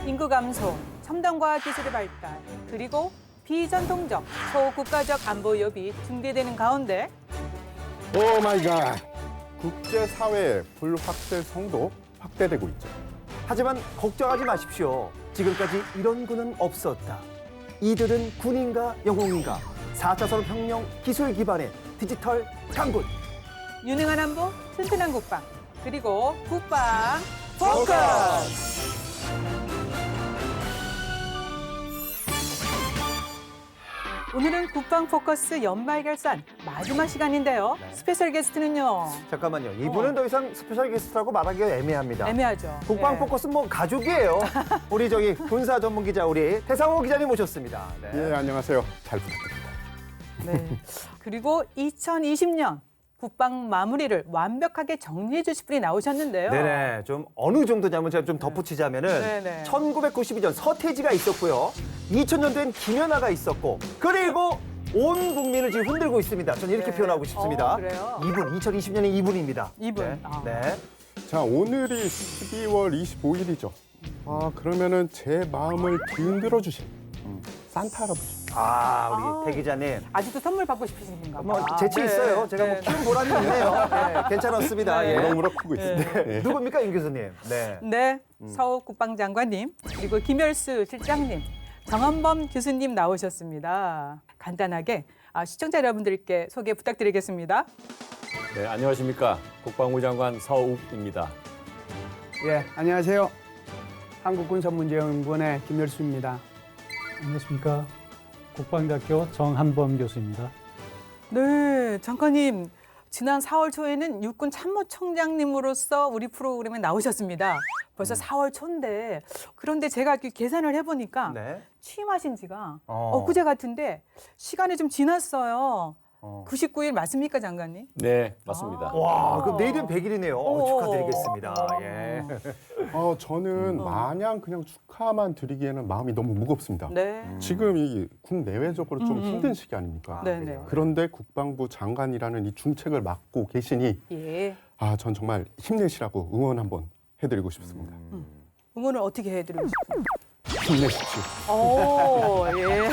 인구 감소, 첨단 과학 기술의 발달, 그리고 비전통적 초국가적 안보 위협이 중대되는 가운데 오 마이 갓. 국제사회의 불확실성도 확대되고 있죠. 하지만 걱정하지 마십시오. 지금까지 이런 군은 없었다. 이들은 군인가 영웅인가 4차 산업혁명 기술 기반의 디지털 강군. 유능한 안보, 튼튼한 국방, 그리고 국방 포커스! 오늘은 국방 포커스 연말 결산 마지막 시간인데요. 스페셜 게스트는요. 잠깐만요. 이분은 더 이상 스페셜 게스트라고 말하기가 애매합니다. 애매하죠. 국방 네. 포커스는 뭐 가족이에요. 우리 저기 군사 전문 기자 우리 태상호 기자님 모셨습니다. 네. 예, 안녕하세요. 잘 부탁드립니다. 네. 그리고 2020년 국방 마무리를 완벽하게 정리해 주실 분이 나오셨는데요. 네네. 좀 어느 정도냐면 제가 좀 덧붙이자면은 네네. 1992년 서태지가 있었고요. 2000년도엔 김연아가 있었고 그리고 온 국민을 지금 흔들고 있습니다. 저는 이렇게 네. 표현하고 싶습니다. 그래요? 이분 2020년에 이분입니다. 이분. 네. 아. 네. 자, 오늘이 12월 25일이죠. 아, 그러면은 제 마음을 뒤흔들어 주신 산타 할아버지. 아, 우리 태 기자님. 아직도 선물 받고 싶으신가 봐. 뭐 재치 있어요. 제가 뭐 키운 보람이 있네요. 네, 괜찮았습니다. 네. 예. 무럭무럭 크고 있습니다. 예. 누굽니까, 임 교수님? 네. 네, 서욱 국방장관님, 그리고 김열수 실장님, 정한범 교수님 나오셨습니다. 간단하게 시청자 여러분들께 소개 부탁드리겠습니다. 네, 안녕하십니까. 국방부 장관 서욱입니다. 예, 안녕하세요. 한국군사문제연구원의 김열수입니다. 안녕하십니까. 국방대학교 정한범 교수입니다. 네, 장관님, 지난 4월 초에는 육군 참모총장님으로서 우리 프로그램에 나오셨습니다. 벌써 4월 초인데, 그런데 제가 계산을 해보니까 네. 취임하신 지가 어. 엊그제 같은데 시간이 좀 지났어요. 99일 맞습니까, 장관님? 네, 맞습니다. 와, 그럼 내일은 100일이네요. 축하드리겠습니다. 어. 예. 저는 마냥 그냥 축하만 드리기에는 마음이 너무 무겁습니다. 네. 지금 이 국내외적으로 좀 힘든 시기 아닙니까? 네네. 그런데 국방부 장관이라는 이 중책을 맡고 계시니 예. 전 정말 힘내시라고 응원 한번 해드리고 싶습니다. 응원을 어떻게 해드리고 싶어요? 힘내십시오. 오, 예.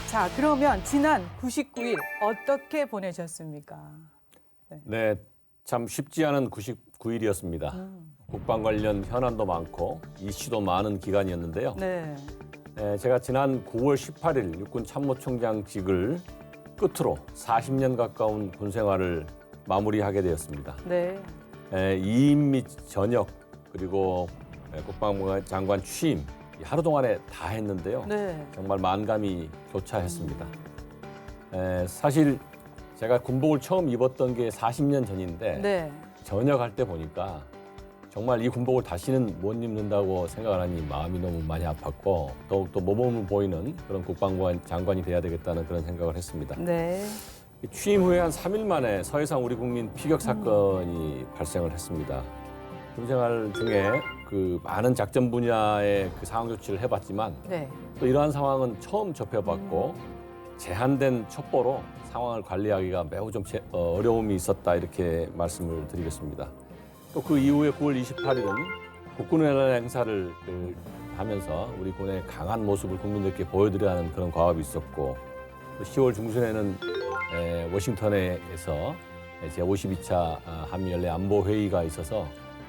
자, 그러면 지난 99일 어떻게 보내셨습니까? 네, 참 쉽지 않은 99일이었습니다. 국방 관련 현안도 많고 이슈도 많은 기간이었는데요. 네. 제가 지난 9월 18일 육군 참모총장직을 끝으로 40년 가까운 군 생활을 마무리하게 되었습니다. 네. 2인 및 전역 그리고 국방부 장관 취임 하루 동안에 다 했는데요. 네. 정말 만감이 교차했습니다. 사실 제가 군복을 처음 입었던 게 40년 전인데 네. 전역할 때 보니까 정말 이 군복을 다시는 못 입는다고 생각을 하니 마음이 너무 많이 아팠고 더욱더 모범을 보이는 그런 국방부 장관이 돼야 되겠다는 그런 생각을 했습니다. 네. 취임 후에 한 3일 만에 서해상 우리 국민 피격 사건이 발생을 했습니다. 군생활 중에 그 많은 작전 분야의 그 상황 조치를 해봤지만 네. 또 이러한 상황은 처음 접해봤고 제한된 첩보로 상황을 관리하기가 매우 좀 어려움이 있었다 이렇게 말씀을 드리겠습니다. 또 그 이후에 9월 28일은 국군의 행사를 하면서 우리 군의 강한 모습을 국민들께 보여드려야 하는 그런 과업이 있었고 또 10월 중순에는 워싱턴에서 제52차 한미연례 안보회의가 있어서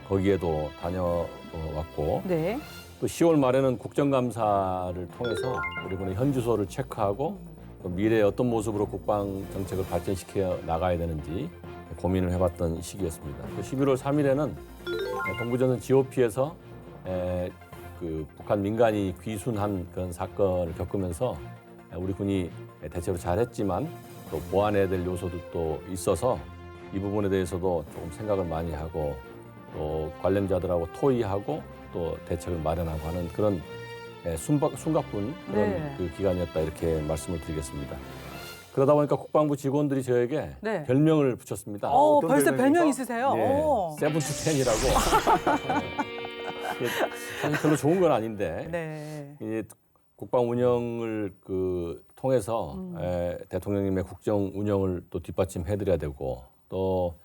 거기에도 다녀왔고 네. 또 10월 말에는 국정감사를 통해서 우리 군의 현주소를 체크하고 또 미래에 어떤 모습으로 국방 정책을 발전시켜 나가야 되는지 고민을 해봤던 시기였습니다. 또 11월 3일에는 동부전선 GOP에서 그 북한 민간이 귀순한 그런 사건을 겪으면서 우리 군이 대체로 잘했지만 또 보완해야 될 요소들도 있어서 이 부분에 대해서도 조금 생각을 많이 하고 또 관련자들하고 토의하고 또 대책을 마련하고 하는 그런 숨가쁜 그런 네. 그 기간이었다 이렇게 말씀을 드리겠습니다. 그러다 보니까 국방부 직원들이 저에게 네. 별명을 붙였습니다. 어떤 벌써 별명입니까? 별명 있으세요? 예, 오. 세븐투텐이라고. 사실 별로 좋은 건 아닌데 네. 이제 국방 운영을 그 통해서 대통령님의 국정 운영을 또 뒷받침해드려야 되고 또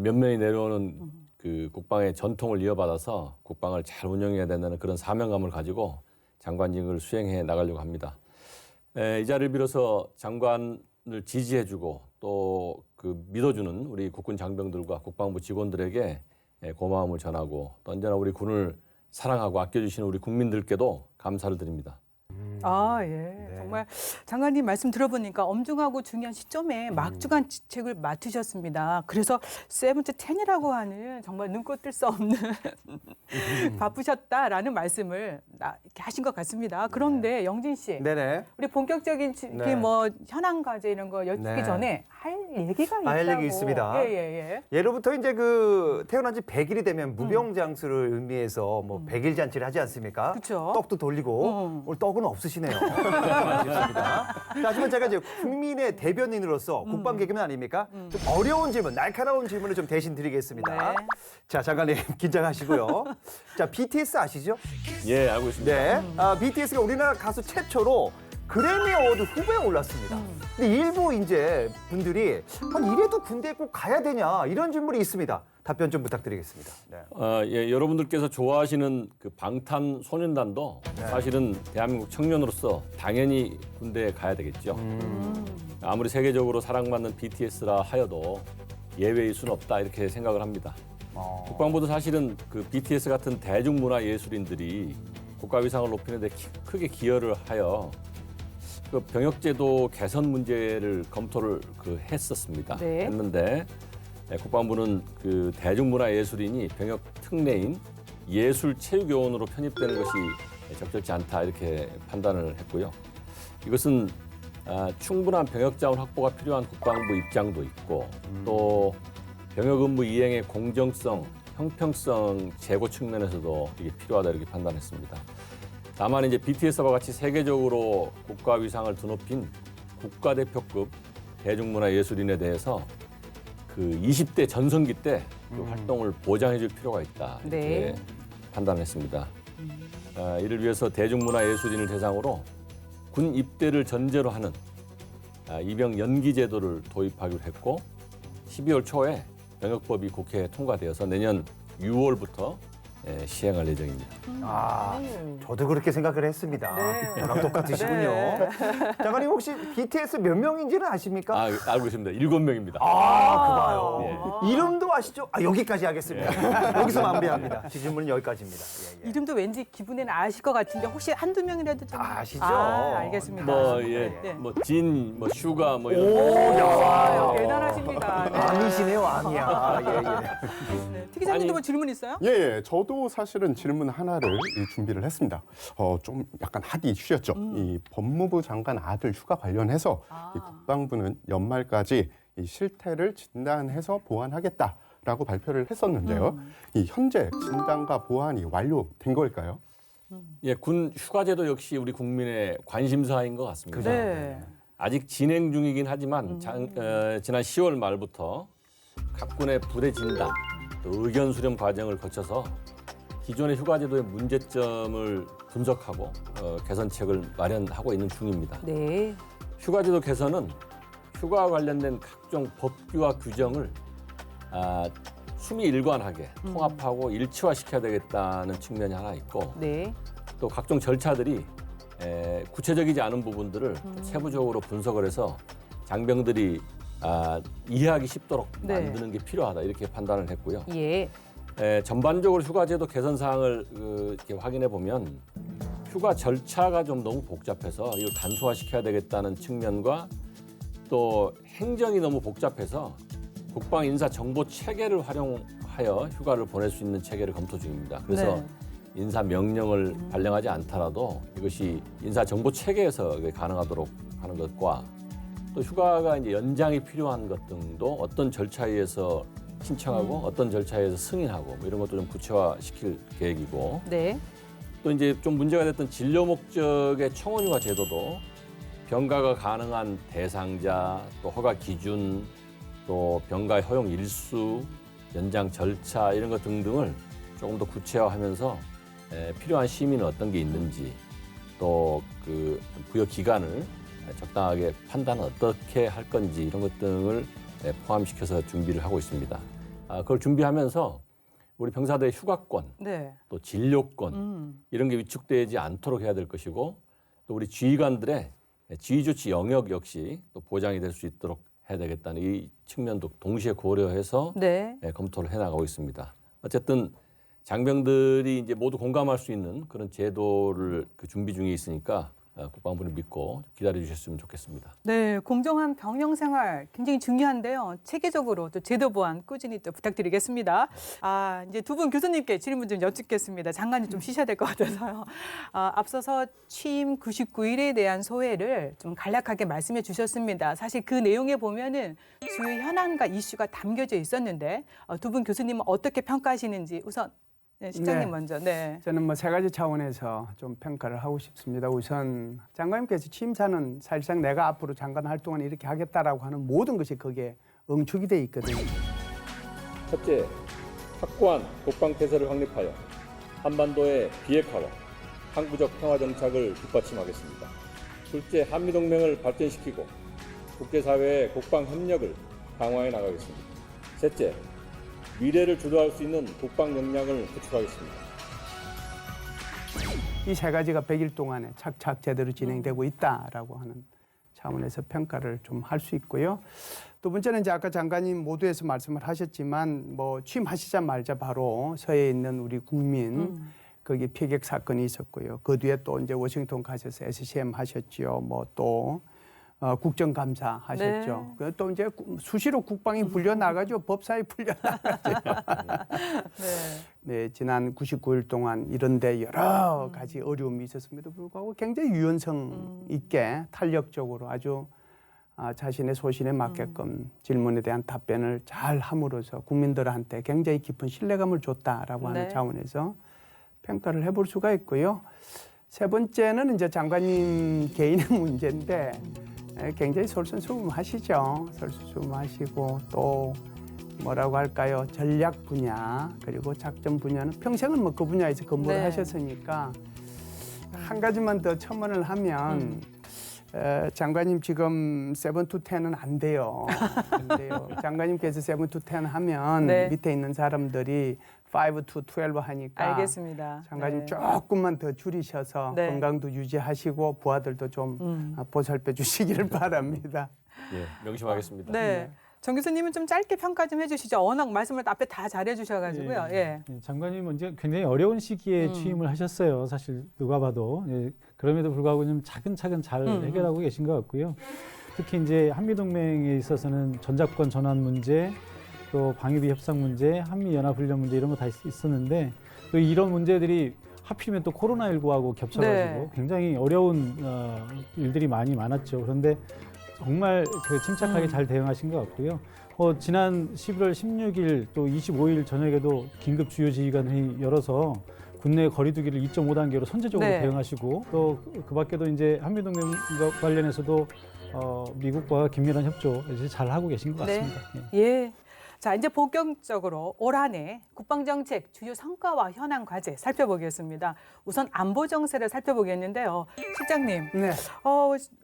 몇 면이 내려오는 그 국방의 전통을 이어받아서 국방을 잘 운영해야 된다는 그런 사명감을 가지고 장관직을 수행해 나가려고 합니다. 이 자리를 빌어서 장관을 지지해주고 또 그 믿어주는 우리 국군 장병들과 국방부 직원들에게 고마움을 전하고 또 언제나 우리 군을 사랑하고 아껴주시는 우리 국민들께도 감사를 드립니다. 아, 예. 정말 장관님 말씀 들어보니까 엄중하고 중요한 시점에 막중한 직책을 맡으셨습니다. 그래서 세븐트 텐이라고 하는 정말 눈코 뜰 수 없는 바쁘셨다라는 말씀을 이렇게 하신 것 같습니다. 그런데 영진 씨, 네네. 우리 본격적인 네. 뭐 현안 과제 이런 거 여쭙기 네. 전에 할 얘기가 있다고. 할 얘기 있습니다. 예. 예로부터 이제 그 태어난 지 100일이 되면 무병장수를 의미해서 뭐 100일 잔치를 하지 않습니까? 그쵸. 떡도 돌리고 오늘 떡은 없으시네요. 아쉽습니다. 하지만 제가 이제 국민의 대변인으로서 국방 개그맨 아닙니까? 좀 어려운 질문, 날카로운 질문을 좀 대신 드리겠습니다. 네. 자, 장관님 긴장하시고요. 자, BTS 아시죠? 예, 알고 있습니다. 네. BTS가 우리나라 가수 최초로 그래미 어워드 후보에 올랐습니다. 근데 일부 이제 분들이 이래도 군대에 꼭 가야 되냐 이런 질문이 있습니다. 답변 좀 부탁드리겠습니다. 네. 예, 여러분들께서 좋아하시는 그 방탄소년단도 사실은 대한민국 청년으로서 당연히 군대에 가야 되겠죠. 아무리 세계적으로 사랑받는 BTS라 하여도 예외일 수는 없다 이렇게 생각을 합니다. 국방부도 사실은 그 BTS 같은 대중문화 예술인들이 국가 위상을 높이는 데 크게 기여를 하여 그 병역제도 개선 문제를 검토를 했었습니다. 네. 했는데 국방부는 그 대중문화 예술인이 병역 특례인 예술체육요원으로 편입되는 것이 적절치 않다 이렇게 판단을 했고요. 이것은 충분한 병역 자원 확보가 필요한 국방부 입장도 있고 또 병역 의무 이행의 공정성, 형평성 제고 측면에서도 이게 필요하다 이렇게 판단했습니다. 다만 이제 BTS와 같이 세계적으로 국가 위상을 드높인 국가대표급 대중문화 예술인에 대해서 그 20대 전성기 때 그 활동을 보장해줄 필요가 있다 이렇게 네. 판단했습니다. 이를 위해서 대중문화 예술인을 대상으로 군 입대를 전제로 하는 입영 연기 제도를 도입하기로 했고 12월 초에 병역법이 국회에 통과되어서 내년 6월부터 시행할 예정입니다. 저도 그렇게 생각을 했습니다. 네. 저랑 똑같으시군요. 네. 장관님 혹시 BTS 몇 명인지는 아십니까? 알고 있습니다. 7명입니다. 그 봐요. 이름도 아시죠? 여기까지 하겠습니다. 여기서 마무리합니다. 질문은 여기까지입니다. 예. 이름도 왠지 기분에는 아실 것 같은데 혹시 한두 명이라도 좀 아시죠? 알겠습니다. 네. 진, 슈가 뭐 이런. 대단하십니다. 네. 아니시네요, 아니야. 네. 특이사님도 뭐 질문 있어요? 예, 저도 사실은 질문 하나를 준비를 했습니다. 좀 약간 핫 이슈였죠. 이 법무부 장관 아들 휴가 관련해서 이 국방부는 연말까지 이 실태를 진단해서 보완하겠다라고 발표를 했었는데요. 이 현재 진단과 보완이 완료된 걸까요? 예, 군 휴가제도 역시 우리 국민의 관심사인 것 같습니다. 네. 아직 진행 중이긴 하지만 지난 10월 말부터 각 군의 부대 진단, 또 의견 수렴 과정을 거쳐서 기존의 휴가제도의 문제점을 분석하고 개선책을 마련하고 있는 중입니다. 네. 휴가제도 개선은 휴가와 관련된 각종 법규와 규정을 수미일관하게 통합하고 일치화시켜야 되겠다는 측면이 하나 있고 네. 또 각종 절차들이 구체적이지 않은 부분들을 좀 세부적으로 분석을 해서 장병들이 이해하기 쉽도록 네. 만드는 게 필요하다 이렇게 판단을 했고요. 예. 전반적으로 휴가제도 개선 사항을 이렇게 확인해 보면 휴가 절차가 좀 너무 복잡해서 이걸 간소화시켜야 되겠다는 측면과 또 행정이 너무 복잡해서 국방 인사 정보 체계를 활용하여 휴가를 보낼 수 있는 체계를 검토 중입니다. 그래서 네. 인사 명령을 발령하지 않더라도 이것이 인사 정보 체계에서 가능하도록 하는 것과 또 휴가가 이제 연장이 필요한 것 등도 어떤 절차에 의해서 신청하고 어떤 절차에 의해서 승인하고 뭐 이런 것도 좀 구체화시킬 계획이고 네. 또 이제 좀 문제가 됐던 진료 목적의 청원휴가 제도도 병가가 가능한 대상자, 또 허가 기준, 또 병가 허용 일수, 연장 절차 이런 것 등등을 조금 더 구체화하면서 필요한 시민은 어떤 게 있는지 또 그 부여 기간을 적당하게 판단은 어떻게 할 건지 이런 것 등을 포함시켜서 준비를 하고 있습니다. 그걸 준비하면서 우리 병사들의 휴가권, 네. 또 진료권 이런 게 위축되지 않도록 해야 될 것이고 또 우리 지휘관들의 지휘 조치 영역 역시 또 보장이 될 수 있도록 해야 되겠다는 이 측면도 동시에 고려해서 네. 검토를 해나가고 있습니다. 어쨌든 장병들이 이제 모두 공감할 수 있는 그런 제도를 준비 중에 있으니까 국방부를 믿고 기다려 주셨으면 좋겠습니다. 네, 공정한 병영 생활 굉장히 중요한데요. 체계적으로 또 제도 보완 꾸준히 또 부탁드리겠습니다. 이제 두 분 교수님께 질문 좀 여쭙겠습니다. 장관님 좀 쉬셔야 될 것 같아서요. 앞서서 취임 99일에 대한 소회를 좀 간략하게 말씀해 주셨습니다. 사실 그 내용에 보면은 주요 현안과 이슈가 담겨져 있었는데 두 분 교수님은 어떻게 평가하시는지 우선 네, 실장님 네. 먼저. 네. 저는 뭐 세 가지 차원에서 좀 평가를 하고 싶습니다. 우선 장관님께서 취임사는 사실상 내가 앞으로 장관 활동을 이렇게 하겠다라고 하는 모든 것이 거기에 응축이 돼 있거든요. 첫째, 확고한 국방태세를 확립하여 한반도의 비핵화와 항구적 평화 정착을 뒷받침하겠습니다. 둘째, 한미동맹을 발전시키고 국제사회의 국방 협력을 강화해 나가겠습니다. 셋째, 미래를 주도할 수 있는 국방 역량을 구축하겠습니다. 이 세 가지가 100일 동안에 착착 제대로 진행되고 있다라고 하는 차원에서 평가를 좀 할 수 있고요. 두 번째는 이제 아까 장관님 모두에서 말씀을 하셨지만 뭐 취임하시자마자 바로 서해에 있는 우리 국민 거기 피격 사건이 있었고요. 그 뒤에 또 이제 워싱턴 가셔서 SCM 하셨지요. 뭐 또 국정감사 하셨죠. 네. 또 이제 수시로 국방이 불려 나가죠. 법사위 불려 나가죠. 네. 네, 지난 99일 동안 이런데 여러 가지 어려움이 있었음에도 불구하고 굉장히 유연성 있게 탄력적으로 아주 자신의 소신에 맞게끔 질문에 대한 답변을 잘 함으로써 국민들한테 굉장히 깊은 신뢰감을 줬다라고 하는 네. 차원에서 평가를 해볼 수가 있고요. 세 번째는 이제 장관님 개인의 문제인데 굉장히 솔선수범하시죠. 솔선수범하시고 또 뭐라고 할까요? 전략 분야 그리고 작전 분야는 평생은 뭐 그 분야에서 근무를 네. 하셨으니까 한 가지만 더 첨언을 하면 장관님 지금 7 to 10은 안 돼요. 안 돼요. 장관님께서 7 to 10 하면 네. 밑에 있는 사람들이 5 to 12 하니까 알겠습니다. 장관님 네. 조금만 더 줄이셔서 네. 건강도 유지하시고 부하들도 좀 보살펴 주시기를 바랍니다. 예, 명심하겠습니다. 네. 정 교수님은 좀 짧게 평가 좀 해주시죠. 워낙 말씀을 앞에 다 잘해주셔가지고요. 예. 예, 장관님은 이제 굉장히 어려운 시기에 취임을 하셨어요. 사실 누가 봐도. 예, 그럼에도 불구하고 좀 차근차근 잘 해결하고 계신 것 같고요. 특히 이제 한미동맹에 있어서는 전작권 전환 문제, 또 방위비 협상 문제, 한미연합훈련 문제 이런 거 다 있었는데 또 이런 문제들이 하필이면 또 코로나19하고 겹쳐가지고 네. 굉장히 어려운 일들이 많았죠. 그런데 정말 침착하게 잘 대응하신 것 같고요. 지난 11월 16일 또 25일 저녁에도 긴급 주요 지휘관 회의 열어서 국내 거리두기를 2.5단계로 선제적으로 네. 대응하시고 또 그 밖에도 이제 한미동맹 관련해서도 미국과 긴밀한 협조 잘 하고 계신 것 네. 같습니다. 예. 예. 자, 이제 본격적으로 올 한 해 국방정책 주요 성과와 현안 과제 살펴보겠습니다. 우선 안보 정세를 살펴보겠는데요. 실장님, 네.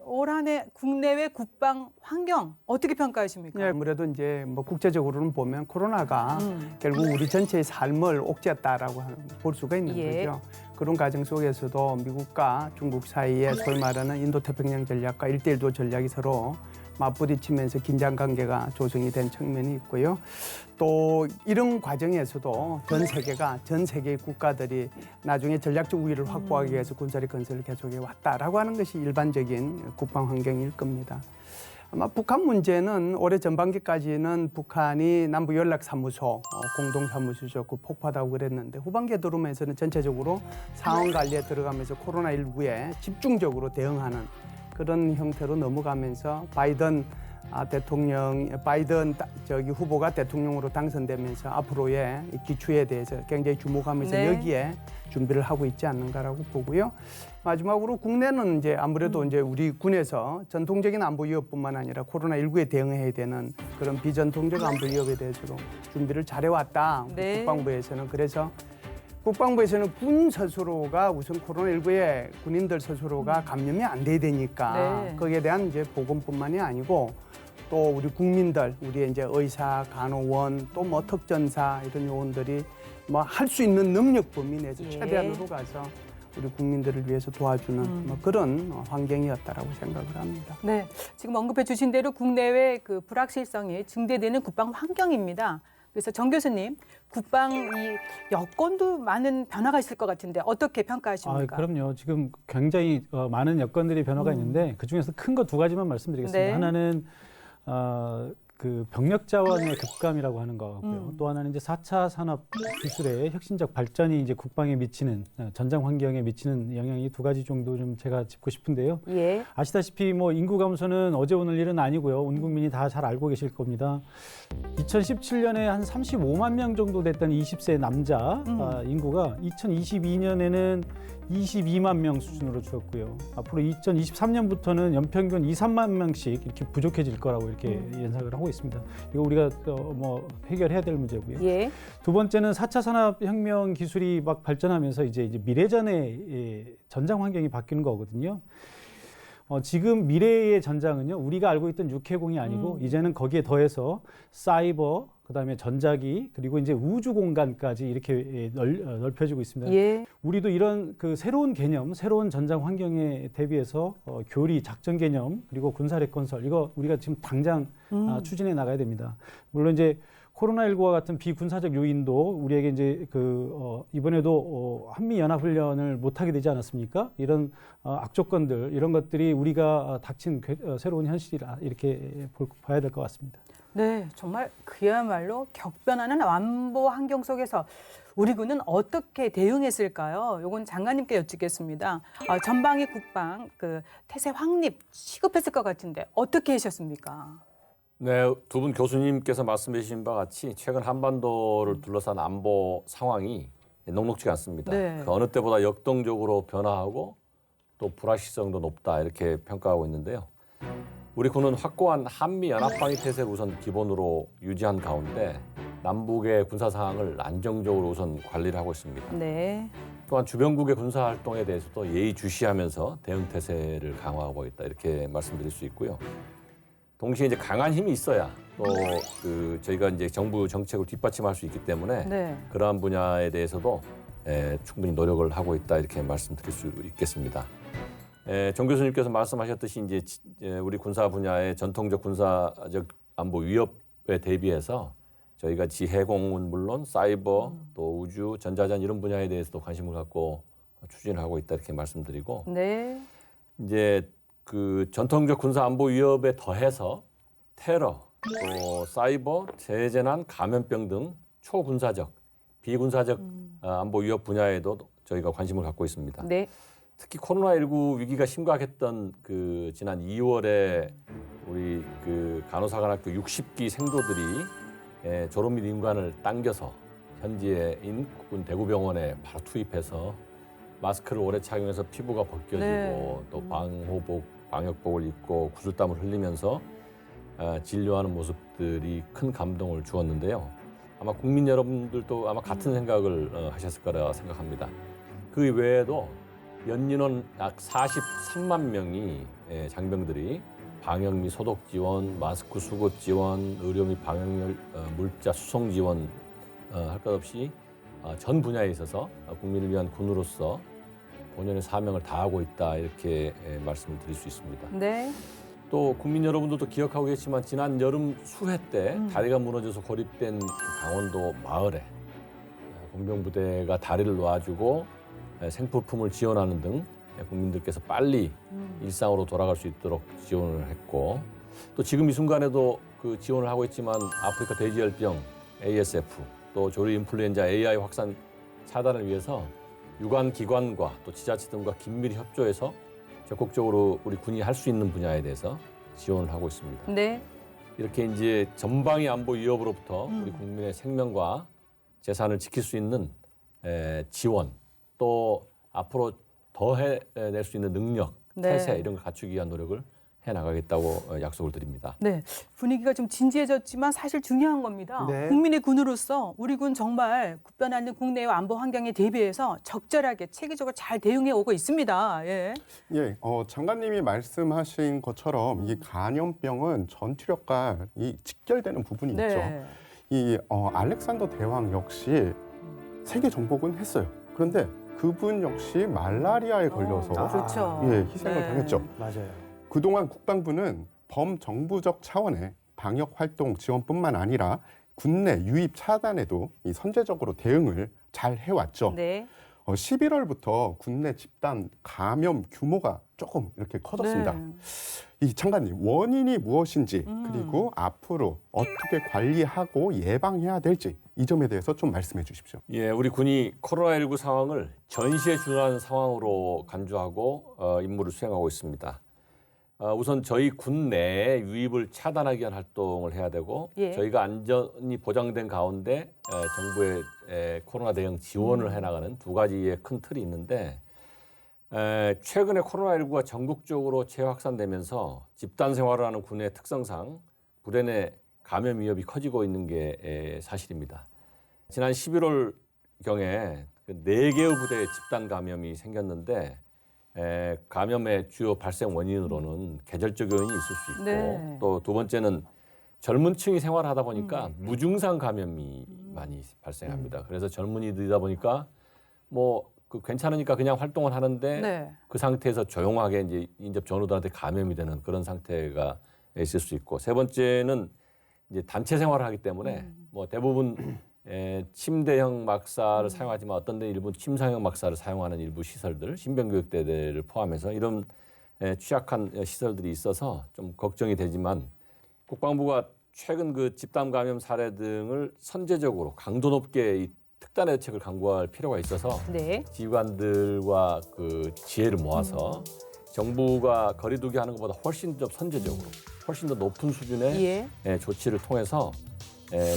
올 한 해 국내외 국방 환경 어떻게 평가하십니까? 예, 아무래도 이제 뭐 국제적으로는 보면 코로나가 결국 우리 전체의 삶을 옥죄었다라고 볼 수가 있는 예. 거죠. 그런 과정 속에서도 미국과 중국 사이에 소위 말하는 인도태평양 전략과 1대1도 전략이 서로 맞부딪히면서 긴장 관계가 조성이 된 측면이 있고요. 또 이런 과정에서도 전 세계의 국가들이 나중에 전략적 우위를 확보하기 위해서 군사력 건설을 계속해 왔다라고 하는 것이 일반적인 국방 환경일 겁니다. 아마 북한 문제는 올해 전반기까지는 북한이 남북 연락사무소, 공동사무소죠. 그 폭파하고 그랬는데 후반기에 들어오면서는 전체적으로 상황 관리에 들어가면서 코로나19에 집중적으로 대응하는 그런 형태로 넘어가면서 바이든 후보가 대통령으로 당선되면서 앞으로의 기초에 대해서 굉장히 주목하면서 네. 여기에 준비를 하고 있지 않는가라고 보고요. 마지막으로 국내는 이제 아무래도 이제 우리 군에서 전통적인 안보 위협뿐만 아니라 코로나19에 대응해야 되는 그런 비전통적 안보 위협에 대해서도 준비를 잘해왔다. 네. 국방부에서는 그래서 국방부에서는 군 스스로가 우선 코로나19에 군인들 스스로가 감염이 안 돼야 되니까 네. 거기에 대한 이제 보건뿐만이 아니고 또 우리 국민들, 우리 이제 의사, 간호원, 또 뭐 특전사 이런 요원들이 뭐 할 수 있는 능력 범위 내에서 예. 최대한으로 가서 우리 국민들을 위해서 도와주는 뭐 그런 환경이었다라고 생각을 합니다. 네, 지금 언급해 주신 대로 국내외 그 불확실성이 증대되는 국방 환경입니다. 그래서 정 교수님, 국방 이 여건도 많은 변화가 있을 것 같은데 어떻게 평가하십니까? 그럼요. 지금 굉장히 많은 여건들이 변화가 있는데 그 중에서 큰 거 두 가지만 말씀드리겠습니다. 네. 하나는 그 병력 자원의 급감이라고 하는 거고요. 또 하나는 이제 4차 산업 기술의 혁신적 발전이 이제 국방에 미치는 전장 환경에 미치는 영향이 두 가지 정도 좀 제가 짚고 싶은데요. 예. 아시다시피 뭐 인구 감소는 어제 오늘 일은 아니고요. 온 국민이 다 잘 알고 계실 겁니다. 2017년에 한 35만 명 정도 됐던 20세 남자 인구가 2022년에는 22만 명 수준으로 줄었고요. 앞으로 2023년부터는 연평균 2, 3만 명씩 이렇게 부족해질 거라고 이렇게 예상을 하고 있습니다. 이거 우리가 뭐 해결해야 될 문제고요. 예. 두 번째는 4차 산업혁명 기술이 막 발전하면서 이제 미래전의 전장 환경이 바뀌는 거거든요. 지금 미래의 전장은요, 우리가 알고 있던 육해공이 아니고 이제는 거기에 더해서 사이버, 그다음에 전자기, 그리고 이제 우주 공간까지 이렇게 넓혀지고 있습니다. 예. 우리도 이런 그 새로운 개념, 새로운 전장 환경에 대비해서 교리, 작전 개념, 그리고 군사력 건설 이거 우리가 지금 당장 추진해 나가야 됩니다. 물론 이제 코로나19와 같은 비군사적 요인도 우리에게 이제 이번에도 한미 연합 훈련을 못 하게 되지 않았습니까? 이런 악조건들 이런 것들이 우리가 닥친 새로운 현실이라 이렇게 봐야 될 것 같습니다. 네, 정말 그야말로 격변하는 안보 환경 속에서 우리 군은 어떻게 대응했을까요? 요건 장관님께 여쭙겠습니다. 전방위 국방 그 태세 확립 시급했을 것 같은데 어떻게 하셨습니까? 네, 두 분 교수님께서 말씀해 주신 바와 같이 최근 한반도를 둘러싼 안보 상황이 녹록지가 않습니다. 네. 그 어느 때보다 역동적으로 변화하고 또 불확실성도 높다 이렇게 평가하고 있는데요. 우리 군은 확고한 한미 연합방위 태세를 우선 기본으로 유지한 가운데 남북의 군사 상황을 안정적으로 우선 관리를 하고 있습니다. 네. 또한 주변국의 군사 활동에 대해서도 예의주시하면서 대응 태세를 강화하고 있다 이렇게 말씀드릴 수 있고요. 동시에 이제 강한 힘이 있어야 또 그 저희가 이제 정부 정책을 뒷받침할 수 있기 때문에 네. 그러한 분야에 대해서도 충분히 노력을 하고 있다 이렇게 말씀드릴 수 있겠습니다. 정 교수님께서 말씀하셨듯이 이제 우리 군사 분야의 전통적 군사적 안보 위협에 대비해서 저희가 지해공은 물론 사이버 또 우주 전자전 이런 분야에 대해서도 관심을 갖고 추진을 하고 있다 이렇게 말씀드리고 네. 이제 그 전통적 군사 안보 위협에 더해서 테러, 또 사이버, 재재난, 감염병 등 초군사적, 비군사적 안보 위협 분야에도 저희가 관심을 갖고 있습니다. 네. 특히 코로나19 위기가 심각했던 그 지난 2월에 우리 그 간호사관학교 60기 생도들이 졸업 및 임관을 당겨서 현지인 국군 대구병원에 바로 투입해서 마스크를 오래 착용해서 피부가 벗겨지고 네. 또 방호복, 방역복을 입고 구슬땀을 흘리면서 진료하는 모습들이 큰 감동을 주었는데요. 아마 국민 여러분들도 아마 같은 생각을 하셨을 거라 생각합니다. 그 외에도 연인원 약 43만 명이 장병들이 방역 및 소독 지원, 마스크 수거 지원, 의료 및 방역 물자 수송 지원 할 것 없이 전 분야에 있어서 국민을 위한 군으로서 본연의 사명을 다하고 있다 이렇게 말씀을 드릴 수 있습니다. 네. 또 국민 여러분들도 기억하고 계시지만 지난 여름 수해 때 다리가 무너져서 고립된 강원도 마을에 공병부대가 다리를 놓아주고 생필품을 지원하는 등 국민들께서 빨리 일상으로 돌아갈 수 있도록 지원을 했고 또 지금 이 순간에도 그 지원을 하고 있지만 아프리카 돼지열병 ASF 또 조류 인플루엔자 AI 확산 차단을 위해서 유관 기관과 또 지자체 등과 긴밀히 협조해서 적극적으로 우리 군이 할 수 있는 분야에 대해서 지원을 하고 있습니다. 네. 이렇게 이제 전방위 안보 위협으로부터 우리 국민의 생명과 재산을 지킬 수 있는 지원 또 앞으로 더 해낼 수 있는 능력, 네. 태세 이런 걸 갖추기 위한 노력을 해나가겠다고 약속을 드립니다. 네, 분위기가 좀 진지해졌지만 사실 중요한 겁니다. 네. 국민의 군으로서 우리 군 정말 급변하는 국내의 안보 환경에 대비해서 적절하게 체계적으로 잘 대응해 오고 있습니다. 예. 예, 장관님이 말씀하신 것처럼 이 간염병은 전투력과 이 직결되는 부분이 있죠. 네. 이 알렉산더 대왕 역시 세계 정복은 했어요. 그런데 그분 역시 말라리아에 걸려서 그렇죠. 예, 희생을 네. 당했죠. 맞아요. 그동안 국방부는 범정부적 차원의 방역 활동 지원뿐만 아니라 국내 유입 차단에도 이 선제적으로 대응을 잘 해왔죠. 네. 11월부터 국내 집단 감염 규모가 조금 이렇게 커졌습니다. 네. 이 장관님, 원인이 무엇인지 그리고 앞으로 어떻게 관리하고 예방해야 될지 이 점에 대해서 좀 말씀해 주십시오. 예, 우리 군이 코로나19 상황을 전시에 준하는 상황으로 간주하고 임무를 수행하고 있습니다. 우선 저희 군 내에 유입을 차단하기 위한 활동을 해야 되고 예. 저희가 안전이 보장된 가운데 정부의 코로나 대응 지원을 해나가는 두 가지의 큰 틀이 있는데 최근에 코로나19가 전국적으로 재확산되면서 집단 생활을 하는 군의 특성상 부대 내 감염 위협이 커지고 있는 게 사실입니다. 지난 11월경에 4개의 부대에 집단 감염이 생겼는데 감염의 주요 발생 원인으로는 계절적 요인이 있을 수 있고 네. 또 두 번째는 젊은 층이 생활하다 보니까 무증상 감염이 많이 발생합니다. 그래서 젊은이들이다 보니까 괜찮으니까 그냥 활동을 하는데 네. 그 상태에서 조용하게 이제 인접 전우들한테 감염이 되는 그런 상태가 있을 수 있고 세 번째는 이제 단체 생활을 하기 때문에 대부분 침대형 막사를 사용하지만 어떤 데 일부 침상형 막사를 사용하는 일부 시설들, 신병교육대를 포함해서 이런 취약한 시설들이 있어서 좀 걱정이 되지만 국방부가 최근 그 집단 감염 사례 등을 선제적으로 강도 높게 이 특단의 대책을 강구할 필요가 있어서 네. 지휘관들과 그 지혜를 모아서 정부가 거리두기 하는 것보다 훨씬 더 선제적으로 훨씬 더 높은 수준의 예. 조치를 통해서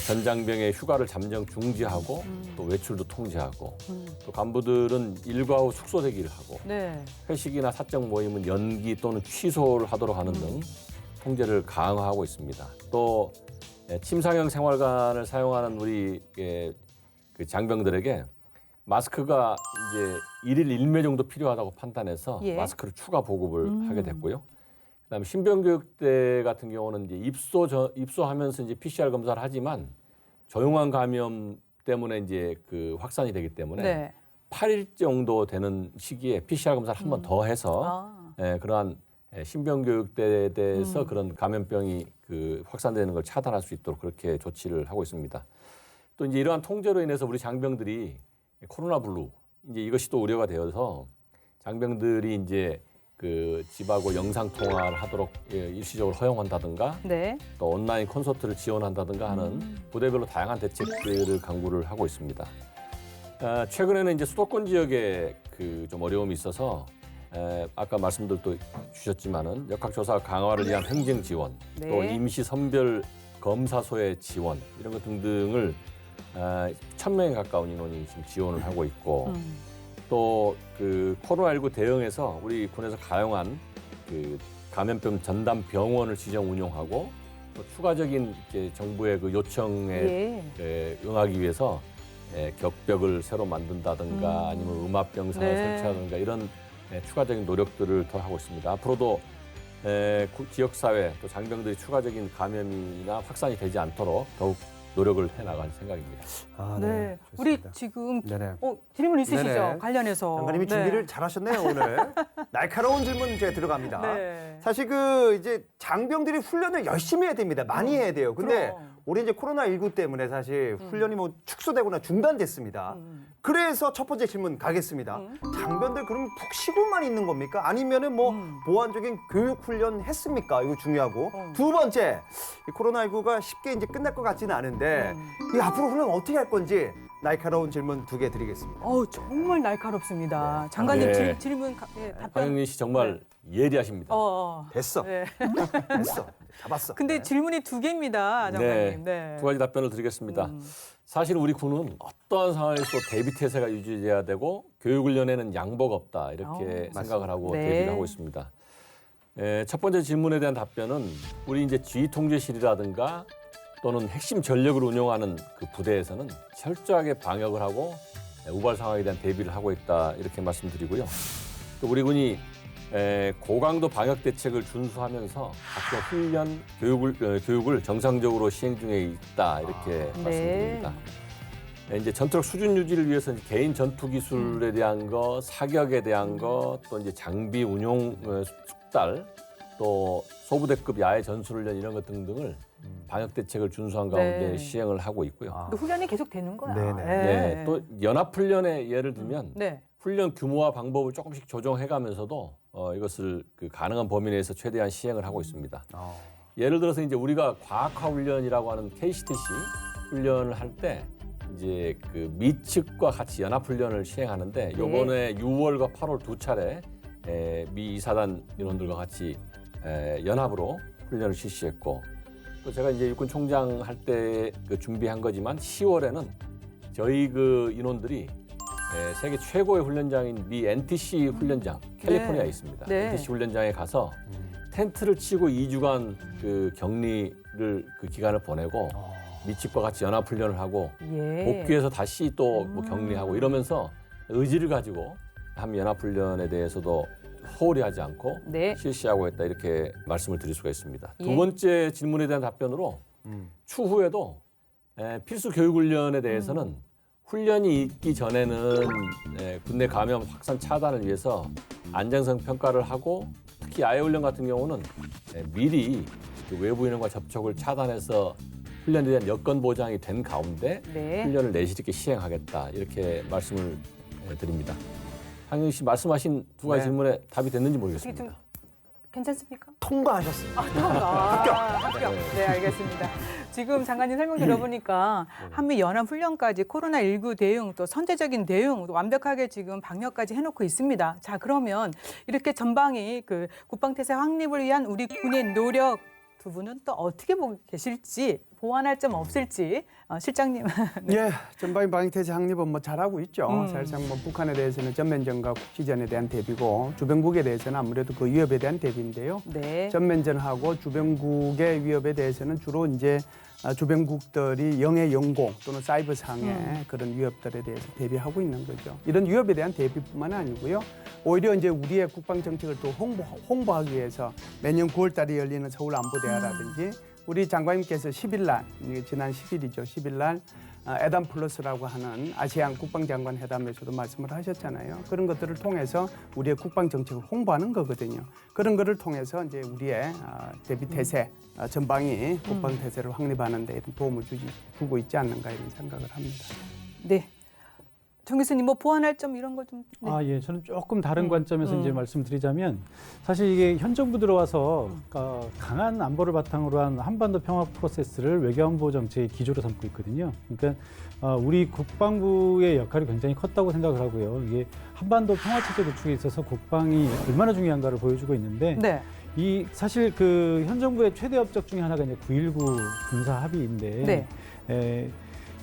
전장병의 휴가를 잠정 중지하고 또 외출도 통제하고 또 간부들은 일과 후 숙소 대기를 하고 네. 회식이나 사적 모임은 연기 또는 취소를 하도록 하는 등 통제를 강화하고 있습니다. 또 침상형 생활관을 사용하는 우리 그 장병들에게 마스크가 이제 일일 1매 정도 필요하다고 판단해서 예. 마스크를 추가 보급을 하게 됐고요. 그다음에 신병교육대 같은 경우는 이제 입소하면서 이제 PCR 검사를 하지만 조용한 감염 때문에 이제 그 확산이 되기 때문에 네. 8일 정도 되는 시기에 PCR 검사를 한 번 더 해서 그러한 신병교육대에 대해서 그런 감염병이 그 확산되는 걸 차단할 수 있도록 그렇게 조치를 하고 있습니다. 또 이제 이러한 통제로 인해서 우리 장병들이 코로나 블루 이제 이것이 또 우려가 되어서 장병들이 이제 그 집하고 영상 통화를 하도록 일시적으로 허용한다든가 네. 또 온라인 콘서트를 지원한다든가 하는 부대별로 다양한 대책들을 강구를 하고 있습니다. 최근에는 이제 수도권 지역에 그 좀 어려움이 있어서 아까 말씀도 또 주셨지만은 역학조사 강화를 위한 행정 지원, 네. 또 임시 선별 검사소의 지원 이런 것 등등을 1,000명에 가까운 인원이 지금 지원을 하고 있고 또 그 코로나19 대응에서 우리 군에서 가용한 그 감염병 전담 병원을 지정 운영하고 또 추가적인 이제 정부의 그 요청에 응하기 위해서 격벽을 새로 만든다든가 아니면 음압병상을 네. 설치하든가 이런 추가적인 노력들을 더 하고 있습니다. 앞으로도 지역사회 또 장병들이 추가적인 감염이나 확산이 되지 않도록 더욱 노력을 해나갈 생각입니다. 아, 네. 좋습니다. 우리 지금 네네. 질문 있으시죠? 네네. 관련해서. 장관님이 준비를 잘하셨네요 오늘. 날카로운 질문 이제 들어갑니다. 네. 사실 그 이제 장병들이 훈련을 열심히 해야 됩니다. 많이 해야 돼요. 근데 그럼. 올해 이제 코로나19 때문에 사실 훈련이 뭐 축소되거나 중단됐습니다. 그래서 첫 번째 질문 가겠습니다. 장병들 그럼 푹 쉬고만 있는 겁니까? 아니면은 뭐 보완적인 교육 훈련 했습니까? 이거 중요하고. 두 번째, 이 코로나19가 쉽게 이제 끝날 것 같지는 않은데 이 앞으로 훈련 어떻게 할 건지 날카로운 질문 2개 드리겠습니다. 정말 날카롭습니다. 장관님 네. 질문 답변. 황영민 씨 정말 예리하십니다. 됐어. 네. 됐어. 잡았어. 근데 네. 질문이 2개입니다, 장관님. 네. 두 가지 답변을 드리겠습니다. 사실 우리 군은 어떠한 상황에서도 대비 태세가 유지돼야 되고 교육훈련에는 양보가 없다 이렇게 생각을 하고 네. 대비를 하고 있습니다. 첫 번째 질문에 대한 답변은 우리 이제 지휘통제실이라든가 또는 핵심 전력을 운영하는 그 부대에서는 철저하게 방역을 하고 우발 상황에 대한 대비를 하고 있다 이렇게 말씀드리고요. 또 우리 군이 고강도 방역 대책을 준수하면서 각종 훈련, 교육을 정상적으로 시행 중에 있다 이렇게 말씀드립니다. 이제 전투력 수준 유지를 위해서 이제 개인 전투 기술에 대한 거, 사격에 대한 거, 또 이제 장비 운용 숙달, 또 소부대급 야외 전술훈련 이런 것 등등을 방역 대책을 준수한 가운데 네. 시행을 하고 있고요. 아. 또 훈련이 계속 되는 거야. 네네. 네, 또 연합훈련에 예를 들면 네. 훈련 규모와 방법을 조금씩 조정해가면서도 이것을 그 가능한 범위 내에서 최대한 시행을 하고 있습니다. 예를 들어서 이제 우리가 과학화 훈련이라고 하는 KCTC 훈련을 할 때 이제 그 미 측과 같이 연합 훈련을 시행하는데 이번에 6월과 8월 두 차례 미 이사단 인원들과 같이 연합으로 훈련을 실시했고 또 제가 이제 육군 총장 할 때 그 준비한 거지만 10월에는 저희 그 인원들이 세계 최고의 훈련장인 미 NTC 훈련장 캘리포니아에 네. 있습니다. 네. NTC 훈련장에 가서 텐트를 치고 2주간 그 격리를 그 기간을 보내고 미측과 같이 연합 훈련을 하고 예. 복귀해서 다시 또 뭐 격리하고 이러면서 의지를 가지고 한미 연합 훈련에 대해서도 소홀히 하지 않고 네. 실시하고 했다 이렇게 말씀을 드릴 수가 있습니다. 예. 두 번째 질문에 대한 답변으로 추후에도 필수 교육 훈련에 대해서는 훈련이 있기 전에는 군내 감염 확산 차단을 위해서 안정성 평가를 하고 특히 야외 훈련 같은 경우는 미리 그 외부 인원과 접촉을 차단해서 훈련에 대한 여건 보장이 된 가운데 네. 훈련을 내실 있게 시행하겠다 이렇게 말씀을 드립니다. 황영희 씨 말씀하신 두 가지 네. 질문에 답이 됐는지 이게 모르겠습니다. 좀 괜찮습니까? 통과하셨습니다. 합격. 네, 알겠습니다. 지금 장관님 설명 들어보니까 한미 연합 훈련까지 코로나19 대응 또 선제적인 대응 또 완벽하게 지금 방역까지 해놓고 있습니다. 자, 그러면 이렇게 전방위 그 국방태세 확립을 위한 우리 군의 노력 두 분은 또 어떻게 보고 계실지 보완할 점 없을지 실장님. 예, 전방위 방위태세 확립은 뭐 잘하고 있죠. 사실상 뭐 북한에 대해서는 전면전과 국지전에 대한 대비고 주변국에 대해서는 아무래도 그 위협에 대한 대비인데요. 네. 전면전하고 주변국의 위협에 대해서는 주로 이제 주변국들이 영해 영공 또는 사이버상의 그런 위협들에 대해서 대비하고 있는 거죠. 이런 위협에 대한 대비뿐만 아니고요. 오히려 이제 우리의 국방 정책을 또 홍보하기 위해서 매년 9월 달에 열리는 서울 안보대화라든지 우리 장관님께서 10일 날, 지난 10일이죠. 10일 날 에단 플러스라고 하는 아시안 국방장관 회담에서도 말씀을 하셨잖아요. 그런 것들을 통해서 우리의 국방 정책을 홍보하는 거거든요. 그런 것을 통해서 이제 우리의 대비 태세, 전방위 국방 태세를 확립하는 데 이런 도움을 주고 있지 않는가 이런 생각을 합니다. 네. 정 교수님 뭐 보완할 점 이런 거 좀. 네. 아, 예. 저는 조금 다른 관점에서 이제 말씀드리자면 사실 이게 현 정부 들어와서 강한 안보를 바탕으로 한 한반도 평화 프로세스를 외교안보 정책의 기조로 삼고 있거든요. 그러니까 우리 국방부의 역할이 굉장히 컸다고 생각을 하고요. 이게 한반도 평화 체제 구축에 있어서 국방이 얼마나 중요한가를 보여주고 있는데 네. 이 사실 그 현 정부의 최대 업적 중에 하나가 이제 9.19 군사 합의인데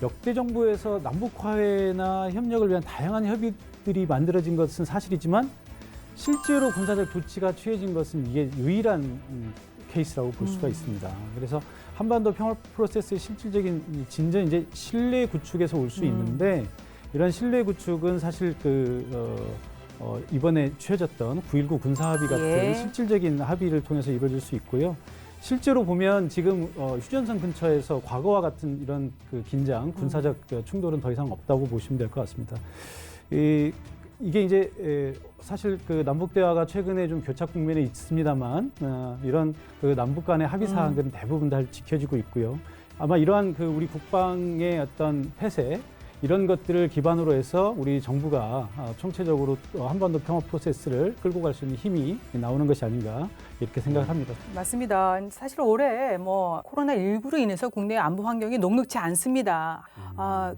역대 정부에서 남북 화해나 협력을 위한 다양한 협의들이 만들어진 것은 사실이지만 실제로 군사적 조치가 취해진 것은 이게 유일한 케이스라고 볼 수가 있습니다. 그래서 한반도 평화 프로세스의 실질적인 진전 이제 신뢰 구축에서 올 수 있는데 이런 신뢰 구축은 사실 이번에 취해졌던 9.19 군사 합의 같은 예. 실질적인 합의를 통해서 이루어질 수 있고요. 실제로 보면 지금 휴전선 근처에서 과거와 같은 이런 그 긴장, 군사적 충돌은 더 이상 없다고 보시면 될 것 같습니다. 이게 이제 사실 그 남북 대화가 최근에 좀 교착 국면에 있습니다만 이런 그 남북 간의 합의 사항들은 대부분 다 지켜지고 있고요. 아마 이러한 그 우리 국방의 어떤 폐쇄 이런 것들을 기반으로 해서 우리 정부가 총체적으로 한반도 평화 프로세스를 끌고 갈 수 있는 힘이 나오는 것이 아닌가 이렇게 생각을 합니다. 맞습니다. 사실 올해 뭐 코로나19로 인해서 국내 안보 환경이 녹록지 않습니다.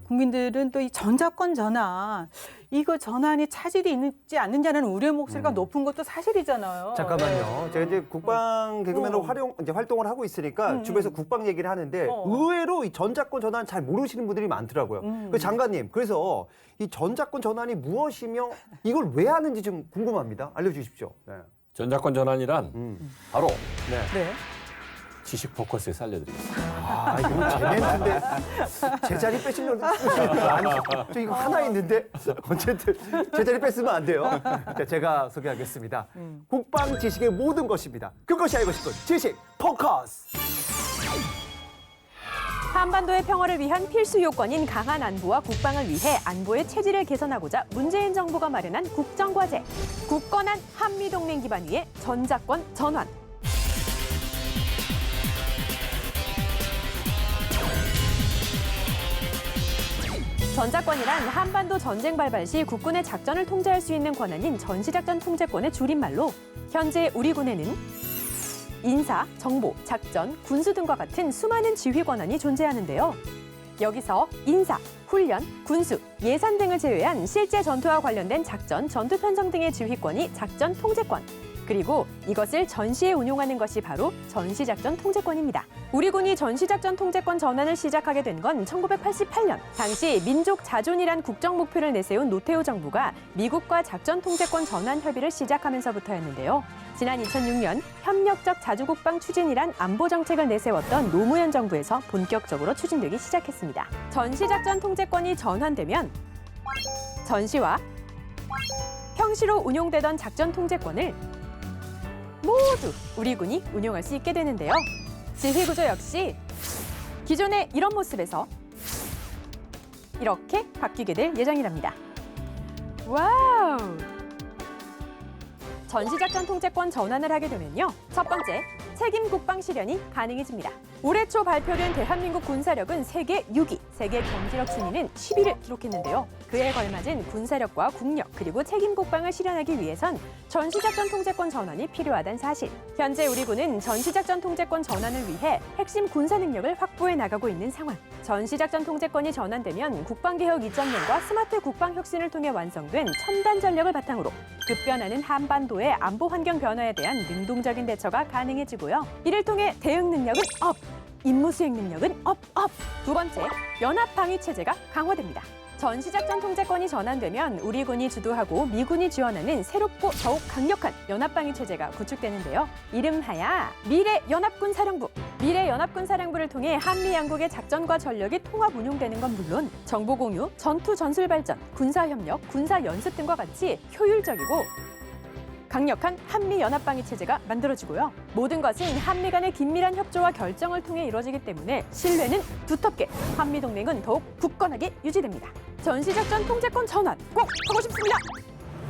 국민들은 또 이 전자권 전환, 이거 전환이 차질이 있는지 않는지는 우려의 목소리가 높은 것도 사실이잖아요. 잠깐만요. 네. 제가 이제 국방 개그맨으로 활동을 하고 있으니까 주변에서 국방 얘기를 하는데 의외로 이 전자권 전환 잘 모르시는 분들이 많더라고요. 그 장관님, 그래서 이 전자권 전환이 무엇이며 이걸 왜 하는지 좀 궁금합니다. 알려주십시오. 네. 전자권 전환이란 바로 네. 지식 포커스에 알려드리겠습니다. 아, 이거 제 멘트인데 제 자리 뺏으려고 아니, 저 이거 하나 있는데 어쨌든 제 자리 뺏으면 안 돼요. 자, 제가 소개하겠습니다. 국방 지식의 모든 것입니다. 그것이 알고 싶은 지식 포커스. 한반도의 평화를 위한 필수 요건인 강한 안보와 국방을 위해 안보의 체질을 개선하고자 문재인 정부가 마련한 국정과제. 굳건한 한미동맹 기반 위에 전작권 전환. 전작권이란 한반도 전쟁 발발 시 국군의 작전을 통제할 수 있는 권한인 전시작전 통제권의 줄임말로 현재 우리 군에는 인사, 정보, 작전, 군수 등과 같은 수많은 지휘 권한이 존재하는데요. 여기서 인사, 훈련, 군수, 예산 등을 제외한 실제 전투와 관련된 작전, 전투 편성 등의 지휘권이 작전 통제권, 그리고 이것을 전시에 운용하는 것이 바로 전시작전 통제권입니다. 우리 군이 전시작전 통제권 전환을 시작하게 된 건 1988년. 당시 민족 자존이란 국정 목표를 내세운 노태우 정부가 미국과 작전 통제권 전환 협의를 시작하면서부터였는데요. 지난 2006년 협력적 자주국방 추진이란 안보 정책을 내세웠던 노무현 정부에서 본격적으로 추진되기 시작했습니다. 전시작전 통제권이 전환되면 전시와 평시로 운용되던 작전 통제권을 모두 우리 군이 운용할 수 있게 되는데요. 지휘 구조 역시 기존의 이런 모습에서 이렇게 바뀌게 될 예정이랍니다. 와우! 전시작전 통제권 전환을 하게 되면요. 첫 번째, 책임 국방 실현이 가능해집니다. 올해 초 발표된 대한민국 군사력은 세계 6위, 세계 경제력 순위는 10위를 기록했는데요. 그에 걸맞은 군사력과 국력 그리고 책임 국방을 실현하기 위해선 전시작전 통제권 전환이 필요하다는 사실. 현재 우리 군은 전시작전 통제권 전환을 위해 핵심 군사 능력을 확보해 나가고 있는 상황. 전시작전 통제권이 전환되면 국방개혁 2.0과 스마트 국방 혁신을 통해 완성된 첨단 전력을 바탕으로 급변하는 한반도의 안보 환경 변화에 대한 능동적인 대처가 가능해지고요. 이를 통해 대응 능력은 업! 임무 수행 능력은 업! 두 번째, 연합 방위 체제가 강화됩니다. 전시작전 통제권이 전환되면 우리 군이 주도하고 미군이 지원하는 새롭고 더욱 강력한 연합방위 체제가 구축되는데요. 이름하야 미래연합군 사령부. 미래연합군 사령부를 통해 한미 양국의 작전과 전력이 통합 운용되는 건 물론 정보 공유, 전투 전술 발전, 군사 협력, 군사 연습 등과 같이 효율적이고 강력한 한미 연합방위 체제가 만들어지고요. 모든 것은 한미 간의 긴밀한 협조와 결정을 통해 이루어지기 때문에 신뢰는 두텁게, 한미 동맹은 더욱 굳건하게 유지됩니다. 전시작전 통제권 전환 꼭 하고 싶습니다.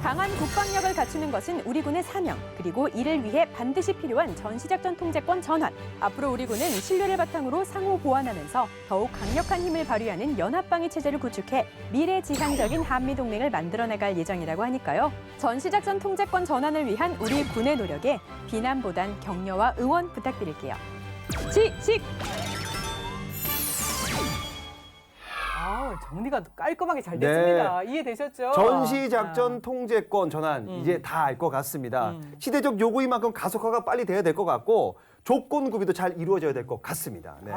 강한 국방력을 갖추는 것은 우리 군의 사명, 그리고 이를 위해 반드시 필요한 전시작전 통제권 전환. 앞으로 우리 군은 신뢰를 바탕으로 상호 보완하면서 더욱 강력한 힘을 발휘하는 연합방위 체제를 구축해 미래지향적인 한미동맹을 만들어 나갈 예정이라고 하니까요. 전시작전 통제권 전환을 위한 우리 군의 노력에 비난보단 격려와 응원 부탁드릴게요. 지식! 정리가 깔끔하게 잘 됐습니다. 이해되셨죠? 전시작전 통제권 전환 이제 다 알 것 같습니다. 시대적 요구인 만큼 가속화가 빨리 돼야 될 것 같고 조건 구비도 잘 이루어져야 될 것 같습니다. 네.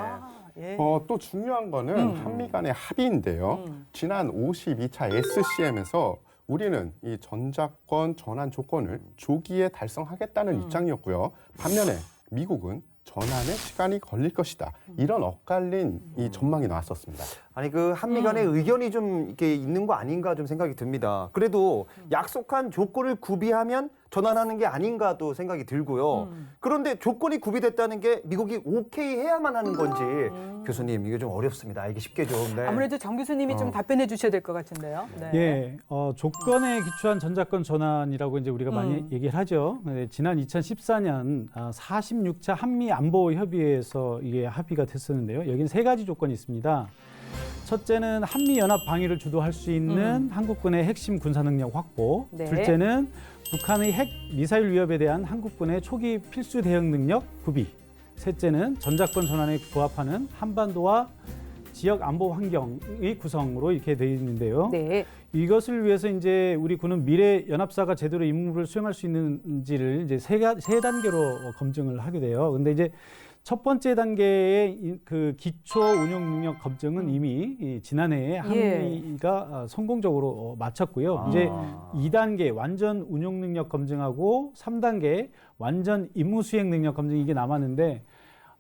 예. 또 중요한 거는 한미 간의 합의인데요. 지난 52차 SCM에서 우리는 이 전작권 전환 조건을 조기에 달성하겠다는 입장이었고요. 반면에 미국은 전환에 시간이 걸릴 것이다. 이런 엇갈린 이 전망이 나왔었습니다. 아니 그 한미 간의 의견이 좀 이렇게 있는 거 아닌가 좀 생각이 듭니다. 그래도 약속한 조건을 구비하면 전환하는 게 아닌가도 생각이 들고요. 그런데 조건이 구비됐다는 게 미국이 오케이 해야만 하는 건지 교수님 이게 좀 어렵습니다. 이게 쉽게 좀. 네. 아무래도 정 교수님이 좀 답변해 주셔야 될 것 같은데요. 네. 예, 조건에 기초한 전작권 전환이라고 이제 우리가 많이 얘기를 하죠. 네, 지난 2014년 46차 한미 안보 협의회에서 이게 합의가 됐었는데요. 여기는 세 가지 조건이 있습니다. 첫째는 한미 연합 방위를 주도할 수 있는 한국군의 핵심 군사 능력 확보. 네. 둘째는 북한의 핵 미사일 위협에 대한 한국군의 초기 필수 대응 능력 구비. 셋째는 전작권 전환에 부합하는 한반도와 지역 안보 환경의 구성으로 이렇게 되어 있는데요. 네. 이것을 위해서 이제 우리 군은 미래 연합사가 제대로 임무를 수행할 수 있는지를 이제 세 단계로 검증을 하게 돼요. 근데 이제 첫 번째 단계의 그 기초 운용 능력 검증은 이미 지난해에 한미가 성공적으로 마쳤고요. 이제 2단계 완전 운용 능력 검증하고 3단계 완전 임무 수행 능력 검증 이게 남았는데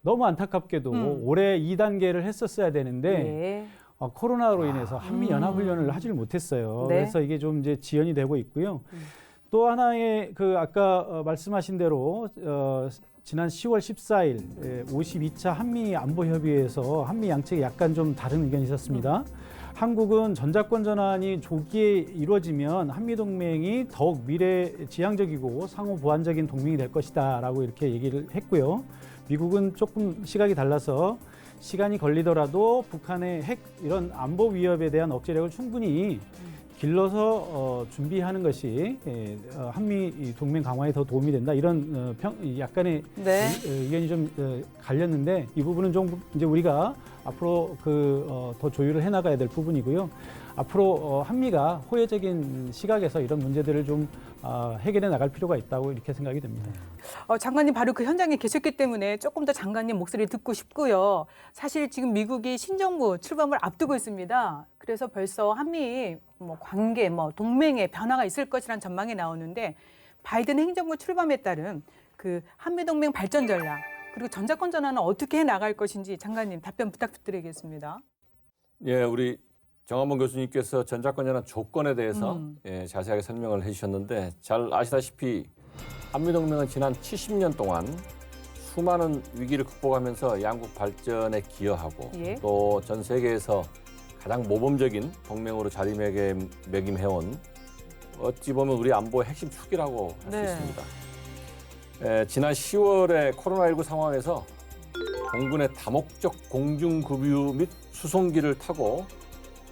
너무 안타깝게도 올해 2단계를 했었어야 되는데 코로나로 인해서 한미 연합 훈련을 하지를 못했어요. 네. 그래서 이게 좀 이제 지연이 되고 있고요. 또 하나의 그 아까 말씀하신 대로 지난 10월 14일 52차 한미 안보 협의회에서 한미 양측에 약간 좀 다른 의견이 있었습니다. 한국은 전자권 전환이 조기에 이루어지면 한미 동맹이 더욱 미래 지향적이고 상호 보완적인 동맹이 될 것이다라고 이렇게 얘기를 했고요. 미국은 조금 시각이 달라서 시간이 걸리더라도 북한의 핵 이런 안보 위협에 대한 억제력을 충분히 길러서 준비하는 것이 한미 동맹 강화에 더 도움이 된다 이런 약간의 네. 의견이 좀 갈렸는데 이 부분은 좀 이제 우리가 앞으로 더 조율을 해나가야 될 부분이고요. 앞으로 한미가 호혜적인 시각에서 이런 문제들을 좀 해결해 나갈 필요가 있다고 이렇게 생각이 됩니다. 장관님 바로 그 현장에 계셨기 때문에 조금 더 장관님 목소리 듣고 싶고요. 사실 지금 미국이 신정부 출범을 앞두고 있습니다. 그래서 벌써 한미 관계, 동맹에 변화가 있을 것이라는 전망이 나오는데 바이든 행정부 출범에 따른 그 한미 동맹 발전 전략 그리고 전자권 전환은 어떻게 해 나갈 것인지 장관님 답변 부탁드리겠습니다. 예, 우리 정한봉 교수님께서 전자권 전환 조건에 대해서 자세하게 설명을 해주셨는데 잘 아시다시피 한미동맹은 지난 70년 동안 수많은 위기를 극복하면서 양국 발전에 기여하고 예. 또 전 세계에서 가장 모범적인 동맹으로 자리매김해온 어찌 보면 우리 안보의 핵심 축이라고 할 수 네. 있습니다. 지난 10월에 코로나19 상황에서 공군의 다목적 공중급유 및 수송기를 타고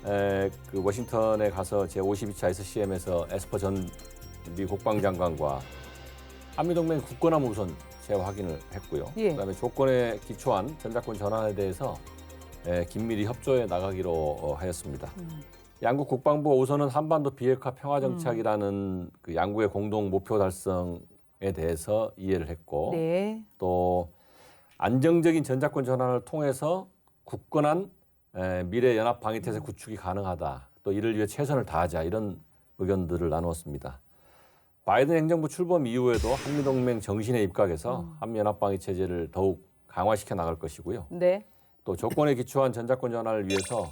그 워싱턴에 가서 제52차 SCM에서 에스퍼 전 미 국방장관과 한미동맹 굳건함 우선 재확인을 했고요. 예. 그다음에 조건에 기초한 전자권 전환에 대해서 긴밀히 협조해 나가기로 하였습니다. 양국 국방부가 우선은 한반도 비핵화 평화 정착이라는 그 양국의 공동 목표 달성에 대해서 이해를 했고 네. 또 안정적인 전자권 전환을 통해서 굳건한 미래 연합 방위 태세 구축이 가능하다. 또 이를 위해 최선을 다하자 이런 의견들을 나누었습니다. 바이든 행정부 출범 이후에도 한미동맹 정신에 입각해서 한미연합 방위 체제를 더욱 강화시켜 나갈 것이고요. 네. 또 조건에 기초한 전자권 전환을 위해서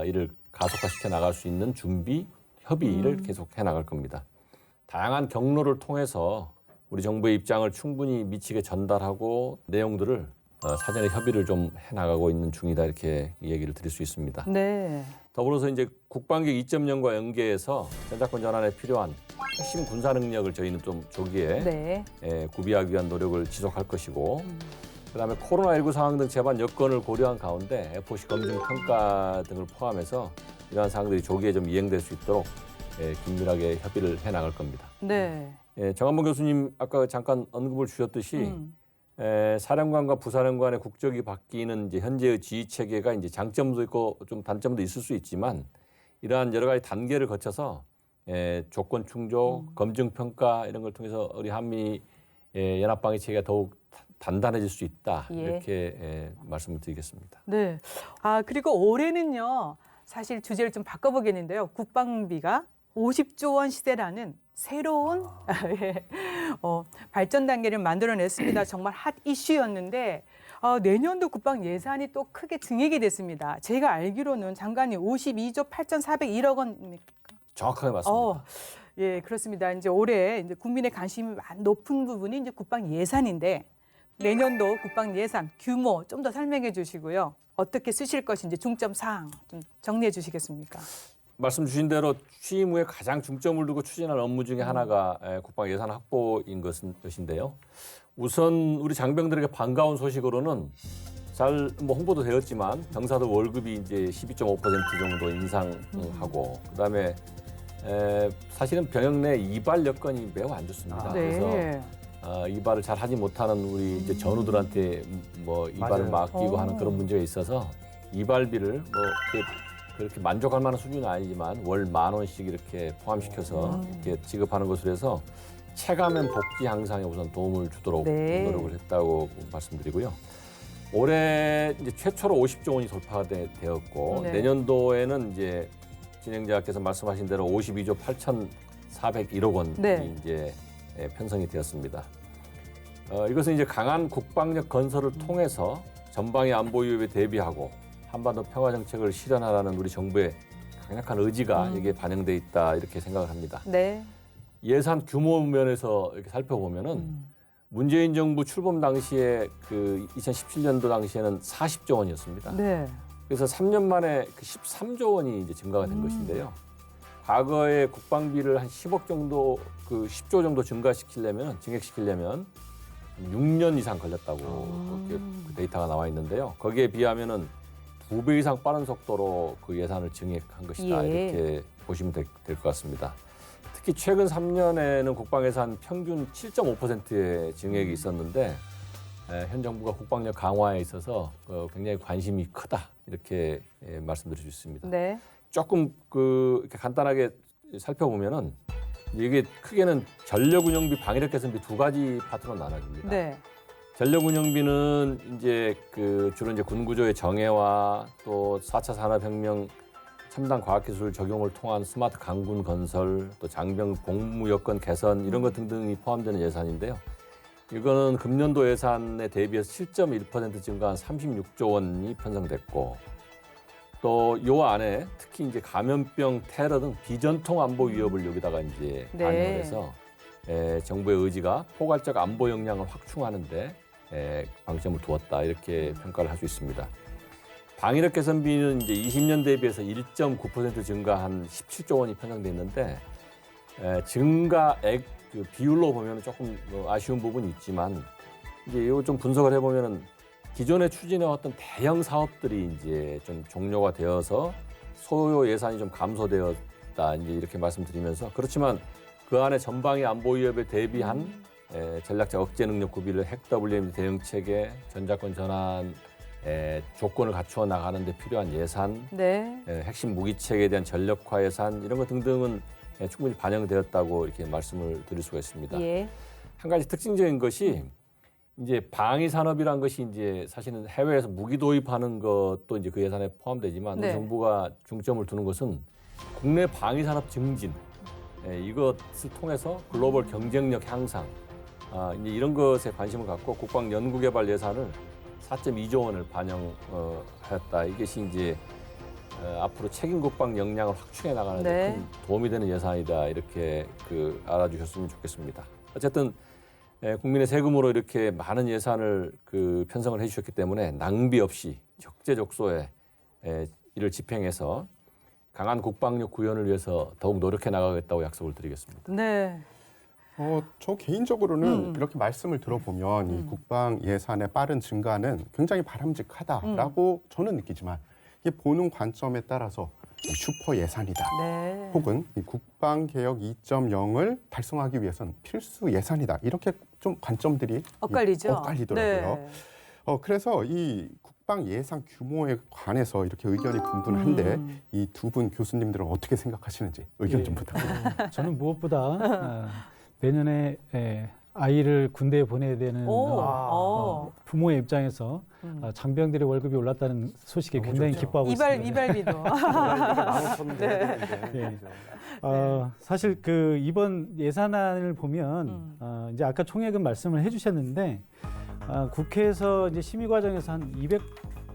이를 가속화시켜 나갈 수 있는 준비, 협의를 계속해 나갈 겁니다. 다양한 경로를 통해서 우리 정부의 입장을 충분히 미치게 전달하고 내용들을 사전에 협의를 좀 해나가고 있는 중이다 이렇게 얘기를 드릴 수 있습니다. 네. 더불어서 이제 국방력 2.0과 연계해서 전자권 전환에 필요한 핵심 군사 능력을 저희는 좀 조기에 네. 구비하기 위한 노력을 지속할 것이고 그다음에 코로나19 상황 등 제반 여건을 고려한 가운데 FOC 검증 평가 등을 포함해서 이러한 사항들이 조기에 좀 이행될 수 있도록 긴밀하게 협의를 해 나갈 겁니다. 네. 정한봉 교수님 아까 잠깐 언급을 주셨듯이 사령관과 부사령관의 국적이 바뀌는 이제 현재의 지휘 체계가 이제 장점도 있고 좀 단점도 있을 수 있지만 이러한 여러 가지 단계를 거쳐서 조건 충족, 검증 평가 이런 걸 통해서 우리 한미 연합 방위 체계가 더욱 단단해질 수 있다 예. 이렇게 말씀을 드리겠습니다. 네. 그리고 올해는요. 사실 주제를 좀 바꿔보겠는데요. 국방비가 50조 원 시대라는 새로운 발전 단계를 만들어냈습니다. 정말 핫 이슈였는데 내년도 국방 예산이 또 크게 증액이 됐습니다. 제가 알기로는 장관님 52조 8,401억 원입니까? 정확하게 맞습니다. 예, 그렇습니다. 이제 올해 이제 국민의 관심이 높은 부분이 이제 국방 예산인데 내년도 국방 예산 규모 좀 더 설명해 주시고요. 어떻게 쓰실 것인지 중점 사항 좀 정리해 주시겠습니까? 말씀 주신 대로 취임 후에 가장 중점을 두고 추진할 업무 중에 하나가 국방 예산 확보인 것인데요. 우선 우리 장병들에게 반가운 소식으로는 잘 홍보도 되었지만 병사들 월급이 이제 12.5% 정도 인상하고 그다음에 사실은 병역 내 이발 여건이 매우 안 좋습니다. 그래서 이발을 잘 하지 못하는 우리 이제 전우들한테 이발을 맞아요. 맡기고 하는 그런 문제가 있어서 이발비를 그렇게 만족할 만한 수준은 아니지만 월 10,000원씩 이렇게 포함시켜서 이렇게 지급하는 것으로 해서 체감엔 복지 향상에 우선 도움을 주도록 노력을 했다고 말씀드리고요. 올해 이제 최초로 50조 원이 돌파가 되었고 내년도에는 이제 진행자께서 말씀하신 대로 52조 8,401억 원이 이제 편성이 되었습니다. 이것은 이제 강한 국방력 건설을 통해서 전방의 안보 위협에 대비하고 한반도 평화 정책을 실현하라는 우리 정부의 강력한 의지가 여기에 반영돼 있다 이렇게 생각을 합니다. 네. 예산 규모 면에서 이렇게 살펴보면은 문재인 정부 출범 당시에 그 2017년도 당시에는 40조 원이었습니다. 네. 그래서 3년 만에 그 13조 원이 이제 증가가 된 것인데요. 과거에 국방비를 한 10억 정도, 그 10조 정도 증액시키려면 6년 이상 걸렸다고 그렇게 그 데이터가 나와 있는데요. 거기에 비하면은 2배 이상 빠른 속도로 그 예산을 증액한 것이다. 예. 이렇게 보시면 될 것 같습니다. 특히 최근 3년에는 국방 예산 평균 7.5%의 증액이 있었는데 현 정부가 국방력 강화에 있어서 굉장히 관심이 크다. 이렇게 말씀드릴 수 있습니다. 네. 조금 이렇게 간단하게 살펴보면은 이게 크게는 전력 운영비, 방위력 개선비 두 가지 파트로 나눠집니다. 네. 전력 운영비는 이제 주로 이제 군 구조의 정예와 또 4차 산업혁명 첨단 과학기술 적용을 통한 스마트 강군 건설, 또 장병 복무 여건 개선 이런 것 등등이 포함되는 예산인데요. 이거는 금년도 예산에 대비해서 7.1% 증가한 36조 원이 편성됐고, 또 요 안에 특히 이제 감염병, 테러 등 비전통 안보 위협을 여기다가 이제 네. 반영을 해서 정부의 의지가 포괄적 안보 역량을 확충하는데 방점을 두었다 이렇게 평가를 할 수 있습니다. 방위력 개선비는 이제 20년 대비해서 1.9% 증가한 17조 원이 편성됐는데 증가액 그 비율로 보면 조금 아쉬운 부분이 있지만 이제 이거 좀 분석을 해보면은 기존에 추진해왔던 대형 사업들이 이제 좀 종료가 되어서 소요 예산이 좀 감소되었다 이제 이렇게 말씀드리면서, 그렇지만 그 안에 전방위 안보 위협에 대비한 전략적 억제 능력 구비를 핵 WMD 대응 체계, 전자권 전환 조건을 갖추어 나가는 데 필요한 예산, 네. 핵심 무기 체계에 대한 전력화 예산 이런 것 등등은 충분히 반영되었다고 이렇게 말씀을 드릴 수가 있습니다. 예. 한 가지 특징적인 것이 이제 방위 산업이란 것이 이제 사실은 해외에서 무기 도입하는 것도 이제 그 예산에 포함되지만 네. 우리 정부가 중점을 두는 것은 국내 방위 산업 증진 이것을 통해서 글로벌 경쟁력 향상 이제 이런 것에 관심을 갖고 국방 연구개발 예산을 4.2조 원을 반영하였다. 이것이 이제 앞으로 책임 국방 역량을 확충해 나가는 데 네. 큰 도움이 되는 예산이다. 이렇게 알아주셨으면 좋겠습니다. 어쨌든 국민의 세금으로 이렇게 많은 예산을 편성을 해주셨기 때문에 낭비 없이 적재적소에 이를 집행해서 강한 국방력 구현을 위해서 더욱 노력해 나가겠다고 약속을 드리겠습니다. 네. 저 개인적으로는 이렇게 말씀을 들어보면 이 국방 예산의 빠른 증가는 굉장히 바람직하다라고 저는 느끼지만 이게 보는 관점에 따라서 이 슈퍼 예산이다. 네. 혹은 이 국방개혁 2.0을 달성하기 위해서는 필수 예산이다. 이렇게 좀 관점들이 엇갈리죠. 엇갈리더라고요. 네. 그래서 이 국방 예산 규모에 관해서 이렇게 의견이 분분한데 이 두 분 교수님들은 어떻게 생각하시는지 의견 좀 부탁드립니다. 저는 무엇보다 내년에 아이를 군대에 보내야 되는 부모의 입장에서 장병들의 월급이 올랐다는 소식에 굉장히 좋죠. 기뻐하고 있습니다. 이발비도. 네. 사실 이번 예산안을 보면 이제 아까 총액은 말씀을 해주셨는데 국회에서 이제 심의 과정에서 한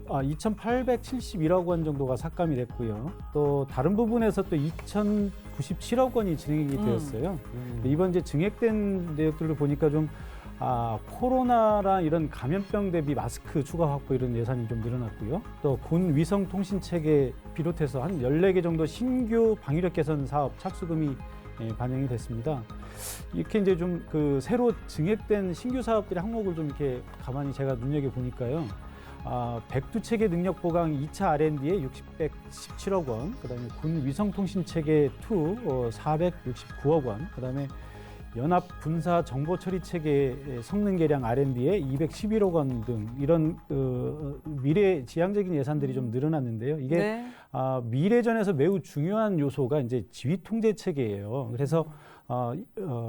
2,871억 원 정도가 삭감이 됐고요. 또 다른 부분에서 또 2,097억 원이 진행이 되었어요. 이번 이제 증액된 내역들을 보니까 좀 코로나랑 이런 감염병 대비 마스크 추가 확보 이런 예산이 좀 늘어났고요. 또 군 위성 통신 체계 비롯해서 한 14개 정도 신규 방위력 개선 사업 착수금이 반영이 됐습니다. 이렇게 이제 좀 새로 증액된 신규 사업들의 항목을 좀 이렇게 가만히 제가 눈여겨 보니까요. 백두 체계 능력 보강 2차 R&D에 617억 원, 그다음에 군 위성 통신 체계 2 469억 원, 그다음에 연합 군사 정보 처리 체계 성능 개량 R&D에 211억 원 등 이런 미래 지향적인 예산들이 좀 늘어났는데요. 이게 네. 미래전에서 매우 중요한 요소가 이제 지휘 통제 체계예요. 그래서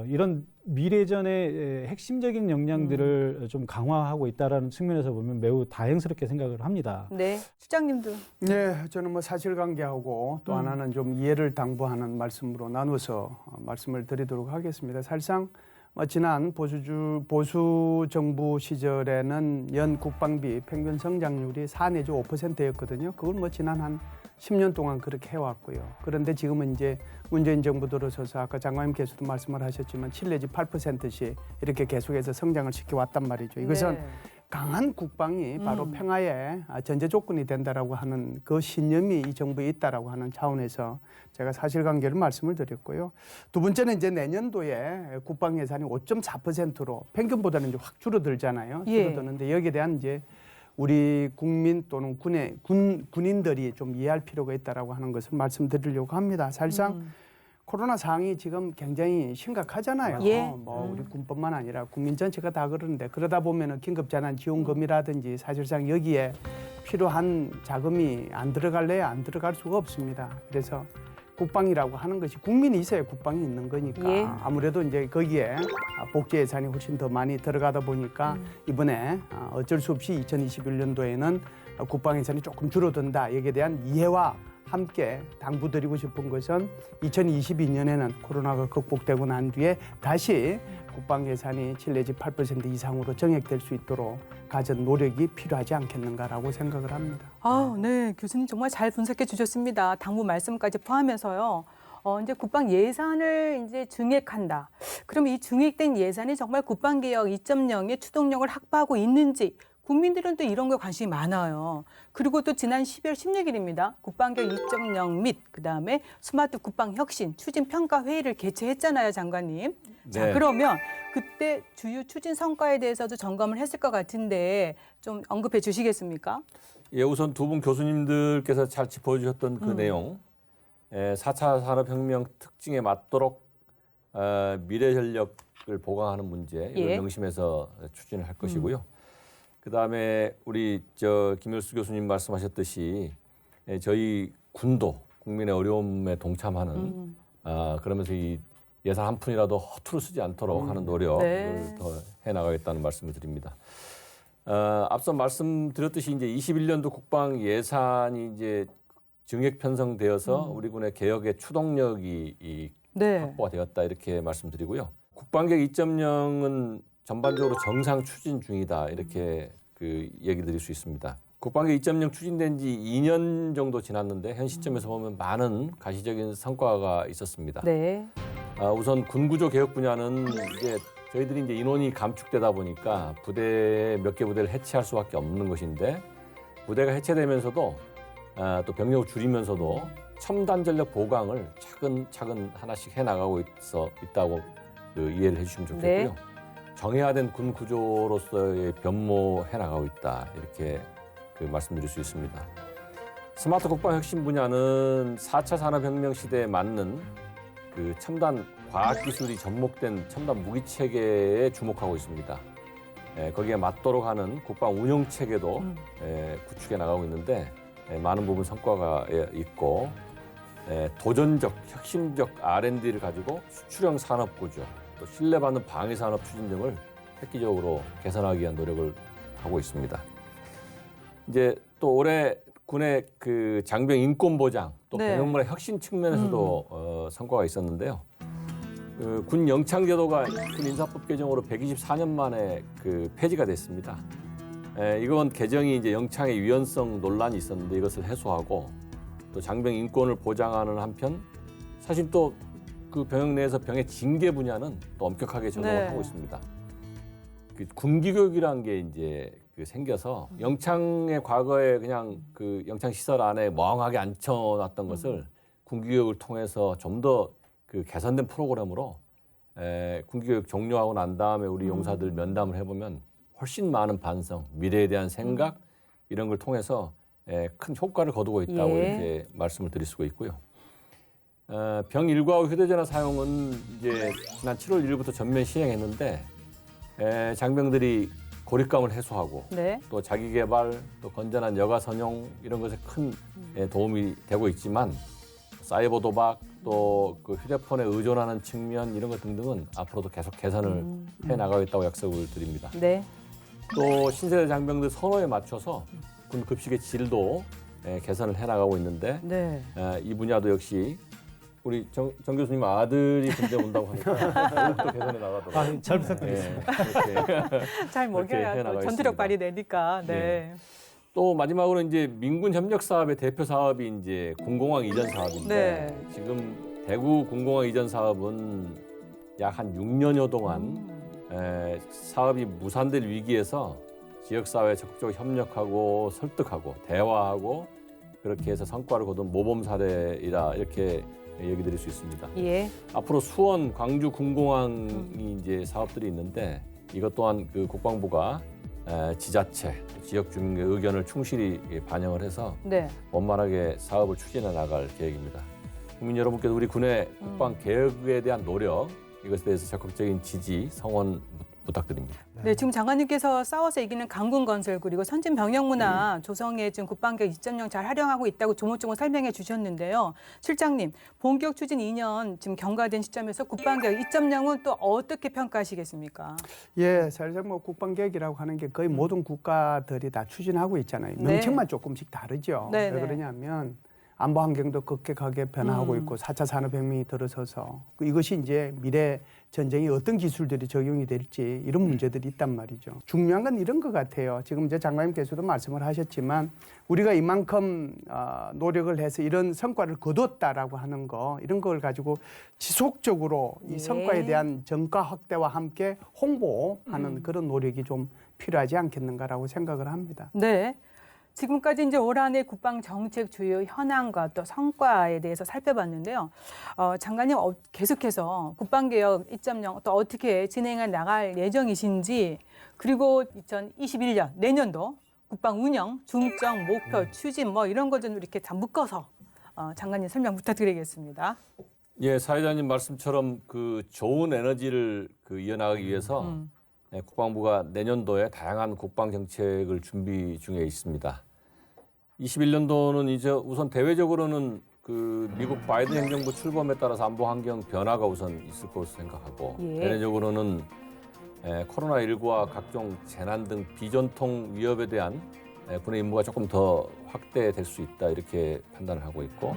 이런 미래전의 핵심적인 역량들을 좀 강화하고 있다라는 측면에서 보면 매우 다행스럽게 생각을 합니다. 네. 실장님도. 네, 저는 사실관계하고 또 하나는 좀 이해를 당부하는 말씀으로 나눠서 말씀을 드리도록 하겠습니다. 사실상 지난 보수 정부 시절에는 연 국방비 평균 성장률이 4 내지 5%였거든요. 그걸 지난 한 10년 동안 그렇게 해왔고요. 그런데 지금은 이제 문재인 정부 들어서서 아까 장관님께서도 말씀을 하셨지만 7 내지 8%씩 이렇게 계속해서 성장을 시켜왔단 말이죠. 이것은 네. 강한 국방이 바로 평화의 전제 조건이 된다라고 하는 그 신념이 이 정부에 있다라고 하는 차원에서 제가 사실관계를 말씀을 드렸고요. 두 번째는 이제 내년도에 국방 예산이 5.4%로 평균보다는 이제 확 줄어들잖아요. 예. 줄어드는데 여기에 대한 이제 우리 국민 또는 군인들이 좀 이해할 필요가 있다라고 하는 것을 말씀드리려고 합니다. 사실상 코로나 상황이 지금 굉장히 심각하잖아요. 예. 뭐 우리 군뿐만 아니라 국민 전체가 다 그러는데 그러다 보면은 긴급재난지원금이라든지 사실상 여기에 필요한 자금이 안 들어갈래야 안 들어갈 수가 없습니다. 그래서 국방이라고 하는 것이 국민이 있어야 국방이 있는 거니까 예. 아무래도 이제 거기에 복지 예산이 훨씬 더 많이 들어가다 보니까 이번에 어쩔 수 없이 2021년도에는 국방 예산이 조금 줄어든다. 여기에 대한 이해와 함께 당부드리고 싶은 것은 2022년에는 코로나가 극복되고 난 뒤에 다시 국방 예산이 7 내지 8% 이상으로 정액될 수 있도록 가진 노력이 필요하지 않겠는가라고 생각을 합니다. 아, 네, 교수님 정말 잘 분석해 주셨습니다. 당부 말씀까지 포함해서요. 이제 국방 예산을 이제 증액한다. 그럼 이 증액된 예산이 정말 국방개혁 2.0의 추동력을 확보하고 있는지 국민들은 또 이런 거에 관심이 많아요. 그리고 또 지난 12월 16일입니다. 국방개혁 2.0 및 그다음에 스마트 국방혁신 추진평가회의를 개최했잖아요, 장관님. 자, 네. 그러면 그때 주요 추진 성과에 대해서도 점검을 했을 것 같은데 좀 언급해 주시겠습니까? 예, 우선 두 분 교수님들께서 잘 짚어주셨던 그 내용, 4차 산업혁명 특징에 맞도록 미래 전력을 보강하는 문제 이걸 예. 명심해서 추진을 할 것이고요. 그다음에 우리 김열수 교수님 말씀하셨듯이 저희 군도 국민의 어려움에 동참하는 그러면서 이 예산 한 푼이라도 허투루 쓰지 않도록 하는 노력을 네. 더 해나가겠다는 말씀을 드립니다. 앞서 말씀드렸듯이 이제 21년도 국방 예산이 이제 증액 편성되어서 우리 군의 개혁의 추동력이 네. 확보가 되었다 이렇게 말씀드리고요. 국방개혁 2.0은 전반적으로 정상 추진 중이다 이렇게 그 얘기 드릴 수 있습니다. 국방개혁 2.0 추진된 지 2년 정도 지났는데 현 시점에서 보면 많은 가시적인 성과가 있었습니다. 네. 우선 군구조 개혁 분야는 이제 저희들이 이제 인원이 감축되다 보니까 부대 몇 개 부대를 해체할 수밖에 없는 것인데 부대가 해체되면서도 또 병력을 줄이면서도 첨단 전력 보강을 차근차근 하나씩 해나가고 있다고 그 이해를 해주시면 좋겠고요. 네. 정예화된 군 구조로서의 변모해 나가고 있다 이렇게 그 말씀드릴 수 있습니다. 스마트 국방 혁신 분야는 4차 산업혁명 시대에 맞는 그 첨단 과학 기술이 접목된 첨단 무기 체계에 주목하고 있습니다. 거기에 맞도록 하는 국방 운영 체계도 구축해 나가고 있는데 많은 부분 성과가 있고 도전적, 혁신적 R&D를 가지고 수출형 산업 구조, 또 신뢰받는 방위 산업 추진 등을 획기적으로 개선하기 위한 노력을 하고 있습니다. 이제 또 올해 군의 그 장병 인권 보장, 또 네. 병영문화 혁신 측면에서도 성과가 있었는데요. 군 영창제도가 군 인사법 개정으로 124년 만에 그 폐지가 됐습니다. 이건 개정이 이제 영창의 위헌성 논란이 있었는데 이것을 해소하고 또 장병 인권을 보장하는 한편 사실 또 그 병영 내에서 병의 징계 분야는 또 엄격하게 적용을 네. 하고 있습니다. 그 군기교육이라는 게 이제 그 생겨서 영창의 과거에 그냥 그 영창 시설 안에 멍하게 앉혀놨던 것을 군기교육을 통해서 좀 더 그 개선된 프로그램으로 군기교육 종료하고 난 다음에 우리 용사들 면담을 해보면 훨씬 많은 반성, 미래에 대한 생각 이런 걸 통해서 큰 효과를 거두고 있다고 예. 이렇게 말씀을 드릴 수가 있고요. 병 일과 후 휴대전화 사용은 이제 지난 7월 1일부터 전면 시행했는데 장병들이 고립감을 해소하고 네. 또 자기 개발, 또 건전한 여가 선용 이런 것에 큰 도움이 되고 있지만 사이버 도박, 또 그 휴대폰에 의존하는 측면 이런 것 등등은 앞으로도 계속 개선을 해 나가겠다고 약속을 드립니다. 네. 또 신세대 장병들 선호에 맞춰서 군 급식의 질도 개선을 해 나가고 있는데 네. 이 분야도 역시 우리 정 교수님 아들이 군대 온다고 하니까 더욱더 개선해 나가도록 잘 부탁드리겠습니다. 잘 그렇게 먹여야 또 해나가겠습니다. 전투력 발휘되니까. 네. 또 마지막으로 이제 민군 협력 사업의 대표 사업이 이제 군공항 이전 사업인데 네. 지금 대구 군공항 이전 사업은 약 한 6년여 동안 사업이 무산될 위기에서 지역사회에 적극적으로 협력하고 설득하고 대화하고 그렇게 해서 성과를 거둔 모범 사례이라 이렇게 얘기 드릴 수 있습니다. 예. 앞으로 수원, 광주 군공항이 이제 사업들이 있는데 이것 또한 그 국방부가 지자체, 지역 주민의 의견을 충실히 반영을 해서 네. 원만하게 사업을 추진해 나갈 계획입니다. 국민 여러분께도 우리 군의 국방 개혁에 대한 노력, 이것에 대해서 적극적인 지지, 성원 부탁드립니다. 네, 지금 장관님께서 싸워서 이기는 강군 건설 그리고 선진 병영 문화 조성에 지금 국방개혁 2.0 잘 활용하고 있다고 조목조목 설명해 주셨는데요. 실장님, 본격 추진 2년 지금 경과된 시점에서 국방개혁 2.0은 또 어떻게 평가하시겠습니까? 예, 사실상 뭐 국방개혁이라고 하는 게 거의 모든 국가들이 다 추진하고 있잖아요. 네. 명칭만 조금씩 다르죠. 네, 왜 네. 그러냐면 안보 환경도 급격하게 변화하고 있고 4차 산업혁명이 들어서서 이것이 이제 미래 전쟁에 어떤 기술들이 적용이 될지 이런 문제들이 있단 말이죠. 중요한 건 이런 것 같아요. 지금 이제 장관님께서도 말씀을 하셨지만 우리가 이만큼 노력을 해서 이런 성과를 거뒀다라고 하는 거 이런 걸 가지고 지속적으로 이 예. 성과에 대한 전가 확대와 함께 홍보하는 그런 노력이 좀 필요하지 않겠는가라고 생각을 합니다. 네. 지금까지 이제 올 한 해 국방 정책 주요 현황과 또 성과에 대해서 살펴봤는데요. 장관님 계속해서 국방개혁 2.0 또 어떻게 진행해 나갈 예정이신지 그리고 2021년 내년도 국방 운영 중점 목표 추진 뭐 이런 거 좀 이렇게 다 묶어서 장관님 설명 부탁드리겠습니다. 예, 사회자님 말씀처럼 그 좋은 에너지를 이어나가기 위해서 국방부가 내년도에 다양한 국방 정책을 준비 중에 있습니다. 21년도는 이제 우선 대외적으로는 그 미국 바이든 행정부 출범에 따라서 안보 환경 변화가 우선 있을 것으로 생각하고 예. 대내적으로는 코로나19와 각종 재난 등 비전통 위협에 대한 군의 임무가 조금 더 확대될 수 있다 이렇게 판단을 하고 있고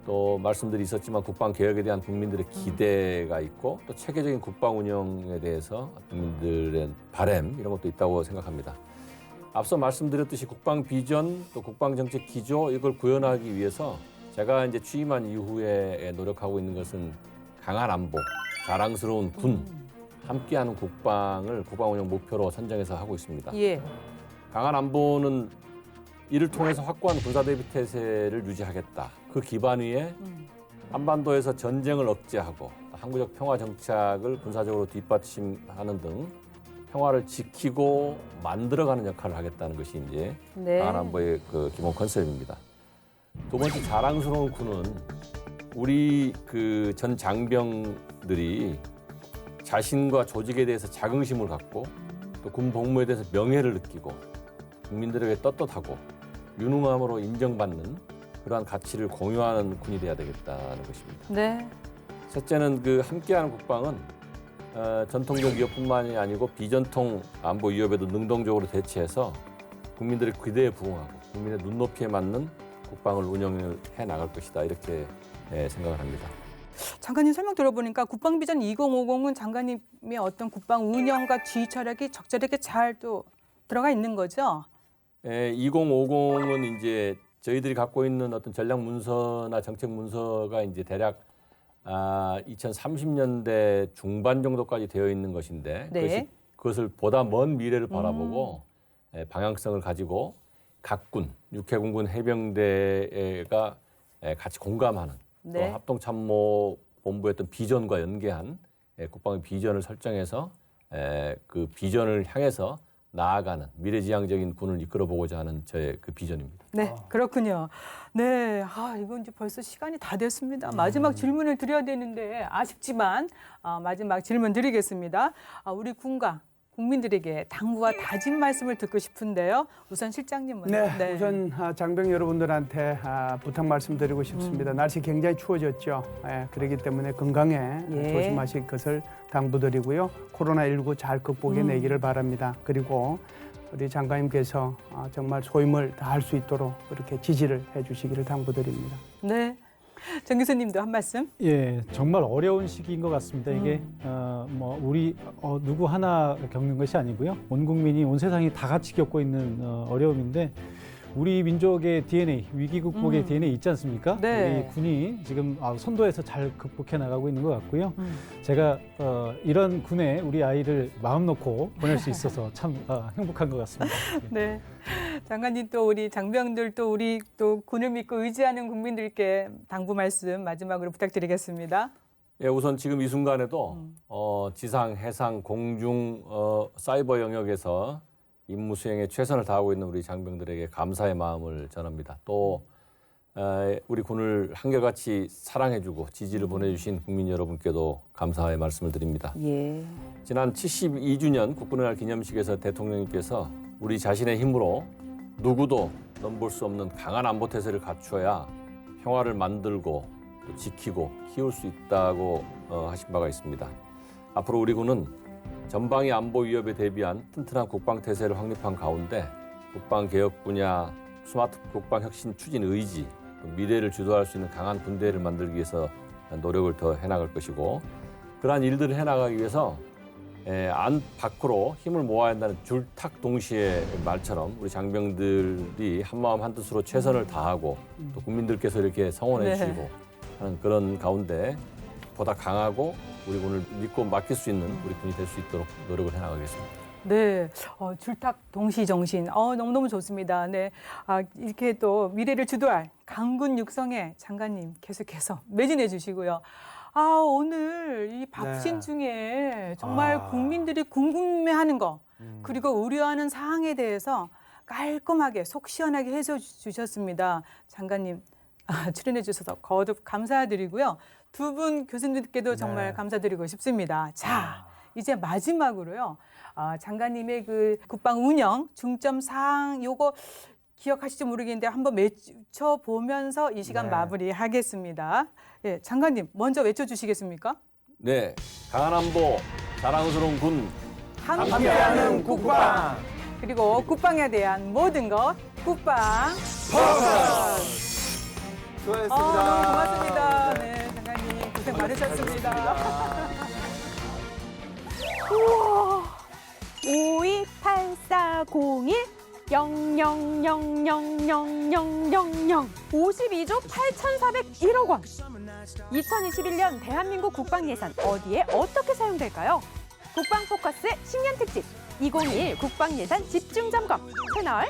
또 말씀들이 있었지만 국방 개혁에 대한 국민들의 기대가 있고 또 체계적인 국방 운영에 대해서 국민들의 바람 이런 것도 있다고 생각합니다. 앞서 말씀드렸듯이 국방 비전 또 국방 정책 기조 이걸 구현하기 위해서 제가 이제 취임한 이후에 노력하고 있는 것은 강한 안보, 자랑스러운 군, 함께하는 국방을 국방 운영 목표로 선정해서 하고 있습니다. 예. 강한 안보는 이를 통해서 확고한 군사 대비 태세를 유지하겠다. 그 기반 위에 한반도에서 전쟁을 억제하고 항구적 평화 정착을 군사적으로 뒷받침하는 등 평화를 지키고 만들어가는 역할을 하겠다는 것이 이제 네. 강한 안보의 그 기본 컨셉입니다. 두 번째 자랑스러운 군은 우리 그 전 장병들이 자신과 조직에 대해서 자긍심을 갖고 또 군 복무에 대해서 명예를 느끼고 국민들에게 떳떳하고 유능함으로 인정받는 그러한 가치를 공유하는 군이 돼야 되겠다는 것입니다. 네. 셋째는 그 함께하는 국방은 전통적 위협뿐만이 아니고 비전통 안보 위협에도 능동적으로 대처해서 국민들의 기대에 부응하고 국민의 눈높이에 맞는 국방을 운영을 해 나갈 것이다 이렇게 생각을 합니다. 장관님 설명 들어보니까 국방비전 2050은 장관님의 어떤 국방 운영과 지휘 철학이 적절하게 잘 또 들어가 있는 거죠? 2050은 이제 저희들이 갖고 있는 어떤 전략 문서나 정책 문서가 이제 대략 2030년대 중반 정도까지 되어 있는 것인데 네. 그것을 보다 먼 미래를 바라보고 방향성을 가지고 각 군, 육해공군 해병대가 같이 공감하는 네. 또 합동참모본부의 어떤 비전과 연계한 국방의 비전을 설정해서 그 비전을 향해서 나아가는 미래지향적인 군을 이끌어보고자 하는 저의 그 비전입니다. 네, 그렇군요. 네, 이건 이제 벌써 시간이 다 됐습니다. 마지막 질문을 드려야 되는데 아쉽지만 마지막 질문 드리겠습니다. 우리 군과 국민들에게 당부와 다짐 말씀을 듣고 싶은데요. 우선 실장님은. 네, 우선 장병 여러분들한테 부탁 말씀드리고 싶습니다. 날씨 굉장히 추워졌죠. 그렇기 때문에 건강에 예. 조심하실 것을 당부드리고요. 코로나19 잘 극복해내기를 바랍니다. 그리고 우리 장관님께서 정말 소임을 다할 수 있도록 그렇게 지지를 해주시기를 당부드립니다. 네. 정 교수님도 한 말씀. 예, 정말 어려운 시기인 것 같습니다. 이게 우리 누구 하나 겪는 것이 아니고요. 온 국민이, 온 세상이 다 같이 겪고 있는 어려움인데 우리 민족의 DNA, 위기 극복의 DNA 있지 않습니까? 네. 우리 군이 지금 선도에서 잘 극복해 나가고 있는 것 같고요. 제가 이런 군에 우리 아이를 마음 놓고 보낼 수 있어서 참 행복한 것 같습니다. 네. 장관님 또 우리 장병들 또 우리 또 군을 믿고 의지하는 국민들께 당부 말씀 마지막으로 부탁드리겠습니다. 예, 우선 지금 이 순간에도 지상, 해상, 공중, 사이버 영역에서 임무 수행에 최선을 다하고 있는 우리 장병들에게 감사의 마음을 전합니다. 또 우리 군을 한결같이 사랑해주고 지지를 보내주신 국민 여러분께도 감사의 말씀을 드립니다. 예. 지난 72주년 국군의 날 기념식에서 대통령님께서 우리 자신의 힘으로 누구도 넘볼 수 없는 강한 안보 태세를 갖추어야 평화를 만들고 또 지키고 키울 수 있다고 하신 바가 있습니다. 앞으로 우리 군은 전방위 안보 위협에 대비한 튼튼한 국방 태세를 확립한 가운데 국방 개혁 분야, 스마트 국방 혁신 추진 의지, 미래를 주도할 수 있는 강한 군대를 만들기 위해서 노력을 더 해나갈 것이고 그러한 일들을 해나가기 위해서 안 밖으로 힘을 모아야 한다는 줄탁 동시에 말처럼 우리 장병들이 한마음 한뜻으로 최선을 다하고 또 국민들께서 이렇게 성원해 주시고 하는 그런 가운데 보다 강하고 우리 군을 믿고 맡길 수 있는 우리 군이 될 수 있도록 노력을 해나가겠습니다. 네, 줄탁 동시 정신, 너무너무 좋습니다. 네, 이렇게 또 미래를 주도할 강군 육성에 장관님 계속해서 매진해 주시고요. 오늘 이 밥신 네. 중에 정말 국민들이 궁금해하는 거 그리고 우려하는 사항에 대해서 깔끔하게 속 시원하게 해주셨습니다. 장관님 출연해 주셔서 거듭 감사드리고요. 두 분 교수님께도 정말 네. 감사드리고 싶습니다. 자, 이제 마지막으로요. 장관님의 그 국방 운영 중점 사항 요거 기억하실지 모르겠는데 한번 외쳐보면서 이 시간 네. 마무리하겠습니다. 예, 장관님 먼저 외쳐주시겠습니까? 네, 강한 안보, 자랑스러운 군. 함께하는 국방. 그리고 국방에 대한 모든 것 국방 수고하셨습니다. 너무 고맙습니다. 네, 장관님 고생 많으셨습니다. 우와. 528401 00000000 52조 8,401억 원. 2021년 대한민국 국방 예산 어디에 어떻게 사용될까요? 국방 포커스의 신년 특집 2021 국방 예산 집중 점검 채널 알아.